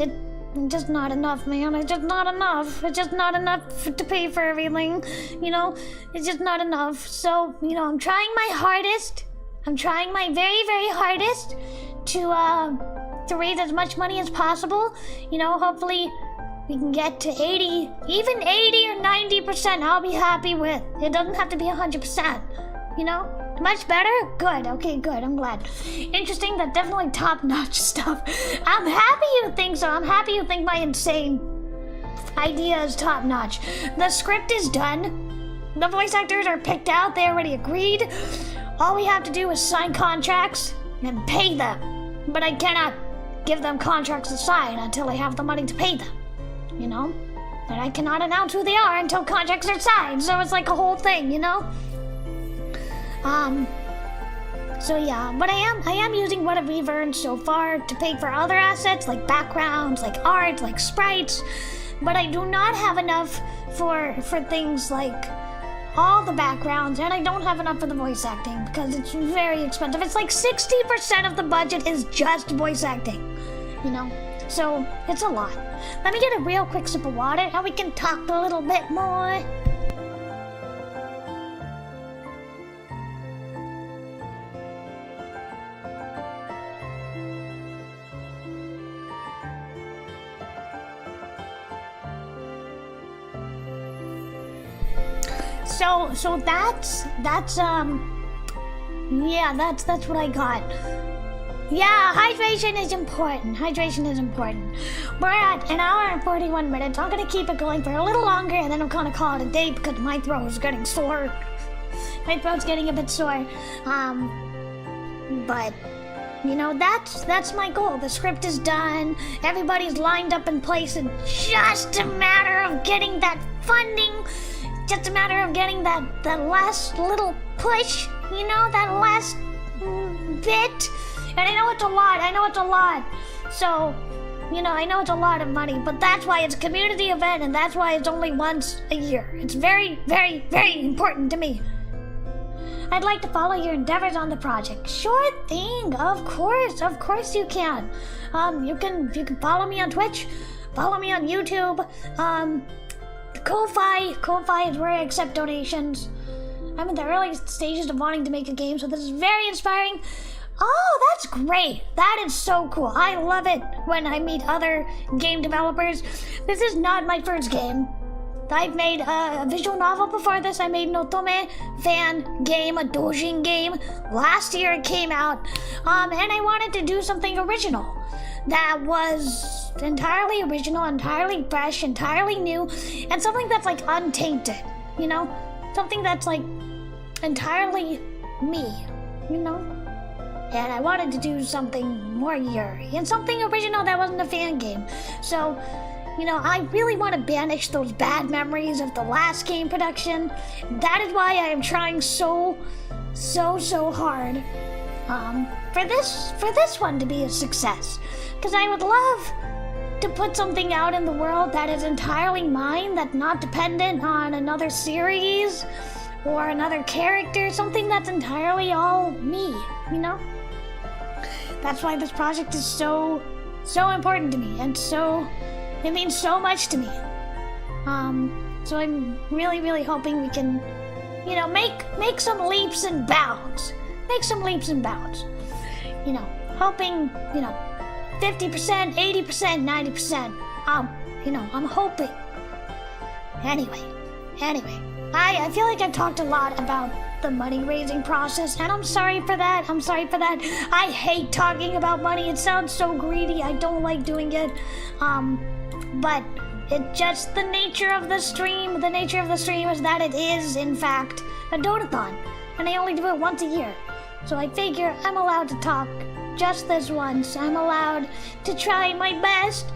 just not enough, man. It's just not enough. It's just not enough to pay for everything. It's just not enough. So, I'm trying my hardest. I'm trying my very, very hardest to raise as much money as possible. Hopefully we can get to 80, even 80 or 90%. I'll be happy with. It doesn't have to be 100%. Much better? Good. Okay, good. I'm glad. Interesting. That's definitely top-notch stuff. I'm happy you think so. I'm happy you think my insane idea is top-notch. The script is done. The voice actors are picked out. They already agreed. All we have to do is sign contracts and pay them. But I cannot give them contracts to sign until I have the money to pay them. And I cannot announce who they are until contracts are signed. So it's like a whole thing, So yeah, but I am using what we've earned so far to pay for other assets like backgrounds, like art, like sprites, but I do not have enough for things like all the backgrounds, and I don't have enough for the voice acting because it's very expensive. It's like 60% of the budget is just voice acting, so it's a lot. Let me get a real quick sip of water and we can talk a little bit more. So that's what I got. Yeah, hydration is important. We're at an hour and 41 minutes. I'm gonna keep it going for a little longer and then I'm gonna call it a day because my throat is getting sore. My throat's getting a bit sore. But that's my goal. The script is done. Everybody's lined up in place. It's just a matter of getting that funding. Just a matter of getting that last little push, that last bit. And I know it's a lot. So, I know it's a lot of money, but that's why it's a community event and that's why it's only once a year. It's very, very, very important to me. I'd like to follow your endeavors on the project. Sure thing, of course you can. You can follow me on Twitch, follow me on YouTube, Ko-Fi is where I accept donations. I'm in the early stages of wanting to make a game, so this is very inspiring. Oh, that's great. That is so cool. I love it when I meet other game developers. This is not my first game. I've made a visual novel before this. I made an Otome fan game, a doujin game. Last year it came out. And I wanted to do something original that was entirely original, entirely fresh, entirely new, and something that's like untainted, you know? Something that's like entirely me, you know? And I wanted to do something more Yuri, and something original that wasn't a fan game. So, you know, I really want to banish those bad memories of the last game production. That is why I am trying so hard for this one to be a success. Because I would love to put something out in the world that is entirely mine, that's not dependent on another series or another character, something that's entirely all me, you know? That's why this project is so important to me, and it means so much to me. So I'm really hoping we can, you know, make some leaps and bounds. Make some leaps and bounds. You know, hoping, you know, 50%, 80%, 90%. You know, I'm hoping. Anyway, I feel like I've talked a lot about the money raising process, and I'm sorry for that. I hate talking about money. It sounds so greedy. I don't like doing it. But it's just the nature of the stream. The nature of the stream is that it is, in fact, a Donathon, and I only do it once a year. So I figure I'm allowed to talk just this once. I'm allowed to try my best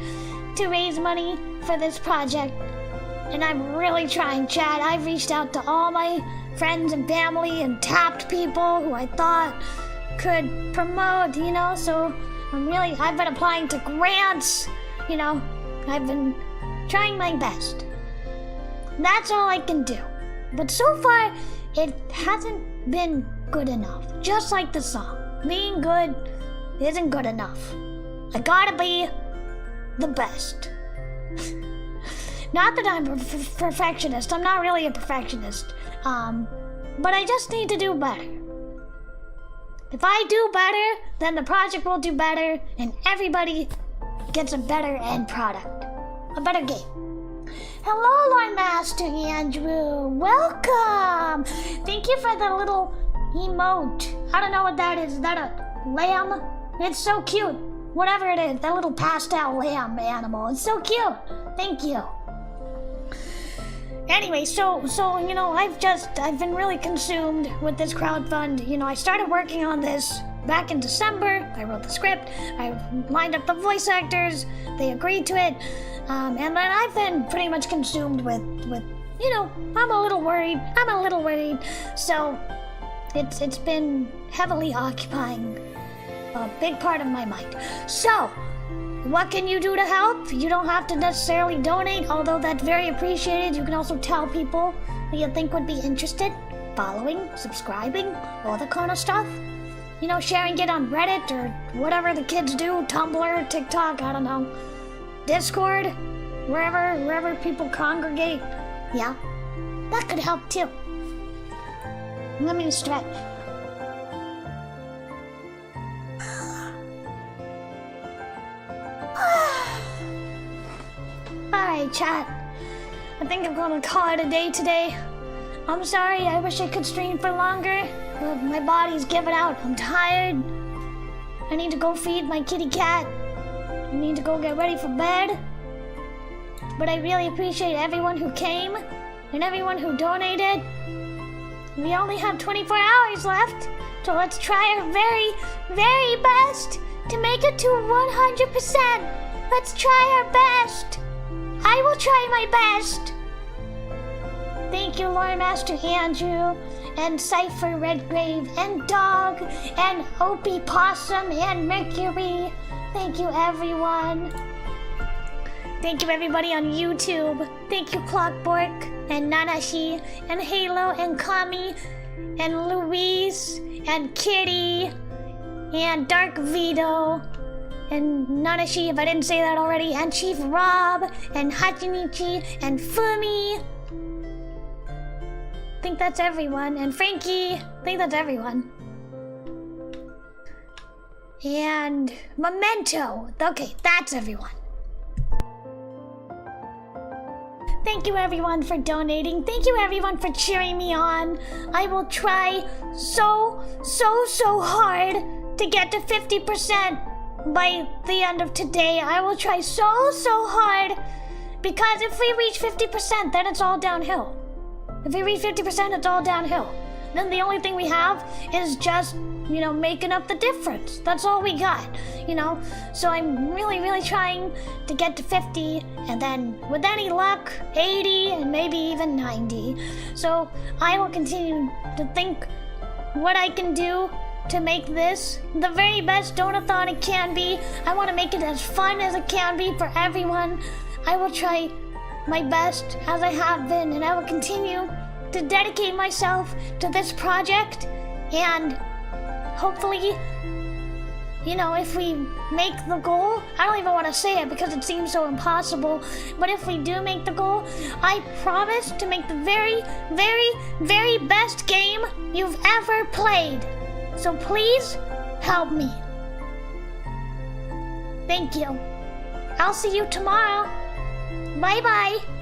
to raise money for this project. And I'm really trying, chat. I've reached out to all my friends and family and tapped people who I thought could promote, you know, so I've been applying to grants, you know, I've been trying my best. That's all I can do. But so far, it hasn't been good enough. Just like the song. Being good isn't good enough. I gotta be the best. Not that I'm a perfectionist. I'm not really a perfectionist. But I just need to do better. If I do better, then the project will do better, and everybody gets a better end product. A better game. Hello, Lord Master Andrew. Welcome. Thank you for the little emote. I don't know what that is. Is that a lamb? It's so cute. Whatever it is, that little pastel lamb animal. It's so cute. Thank you. Anyway, so you know, I've been really consumed with this crowdfund. You know, I started working on this back in December. I wrote the script. I lined up the voice actors. They agreed to it. And then I've been pretty much consumed with, you know, I'm a little worried. So it's been heavily occupying a big part of my mind. So, what can you do to help? You don't have to necessarily donate, although that's very appreciated. You can also tell people that you think would be interested, following, subscribing, all that kind of stuff. You know, sharing it on Reddit or whatever the kids do, Tumblr, TikTok, I don't know, Discord, wherever people congregate. Yeah, that could help too. Let me stretch. Alright, chat. I think I'm gonna call it a day today. I'm sorry, I wish I could stream for longer, but my body's giving out. I'm tired. I need to go feed my kitty cat. I need to go get ready for bed. But I really appreciate everyone who came and everyone who donated. We only have 24 hours left, so let's try our very, very best to make it to 100%. Let's try our best. I will try my best. Thank you, Lore Master Andrew, and Cypher Redgrave, and Dog, and Opie Possum, and Mercury. Thank you, everyone. Thank you, everybody on YouTube. Thank you, Clockbork, and Nanashi, and Halo, and Kami, and Luis, and Kitty, and Dark Vito, and Nanashi, if I didn't say that already, and Chief Rob, and Hachinichi, and Fumi. I think that's everyone. And Frankie, I think that's everyone. And Memento. Okay, that's everyone. Thank you everyone for donating. Thank you everyone for cheering me on. I will try so hard to get to 50%. by the end of today. I will try so hard, because if we reach 50%, then it's all downhill. If we reach 50%, it's all downhill. Then the only thing we have is just, making up the difference. That's all we got, So I'm really trying to get to 50, and then with any luck, 80, and maybe even 90. So I will continue to think what I can do to make this the very best Donathon it can be. I want to make it as fun as it can be for everyone. I will try my best, as I have been, and I will continue to dedicate myself to this project, and hopefully, if we make the goal, I don't even want to say it because it seems so impossible, but if we do make the goal, I promise to make the very, very, very best game you've ever played. So please, help me. Thank you. I'll see you tomorrow. Bye-bye.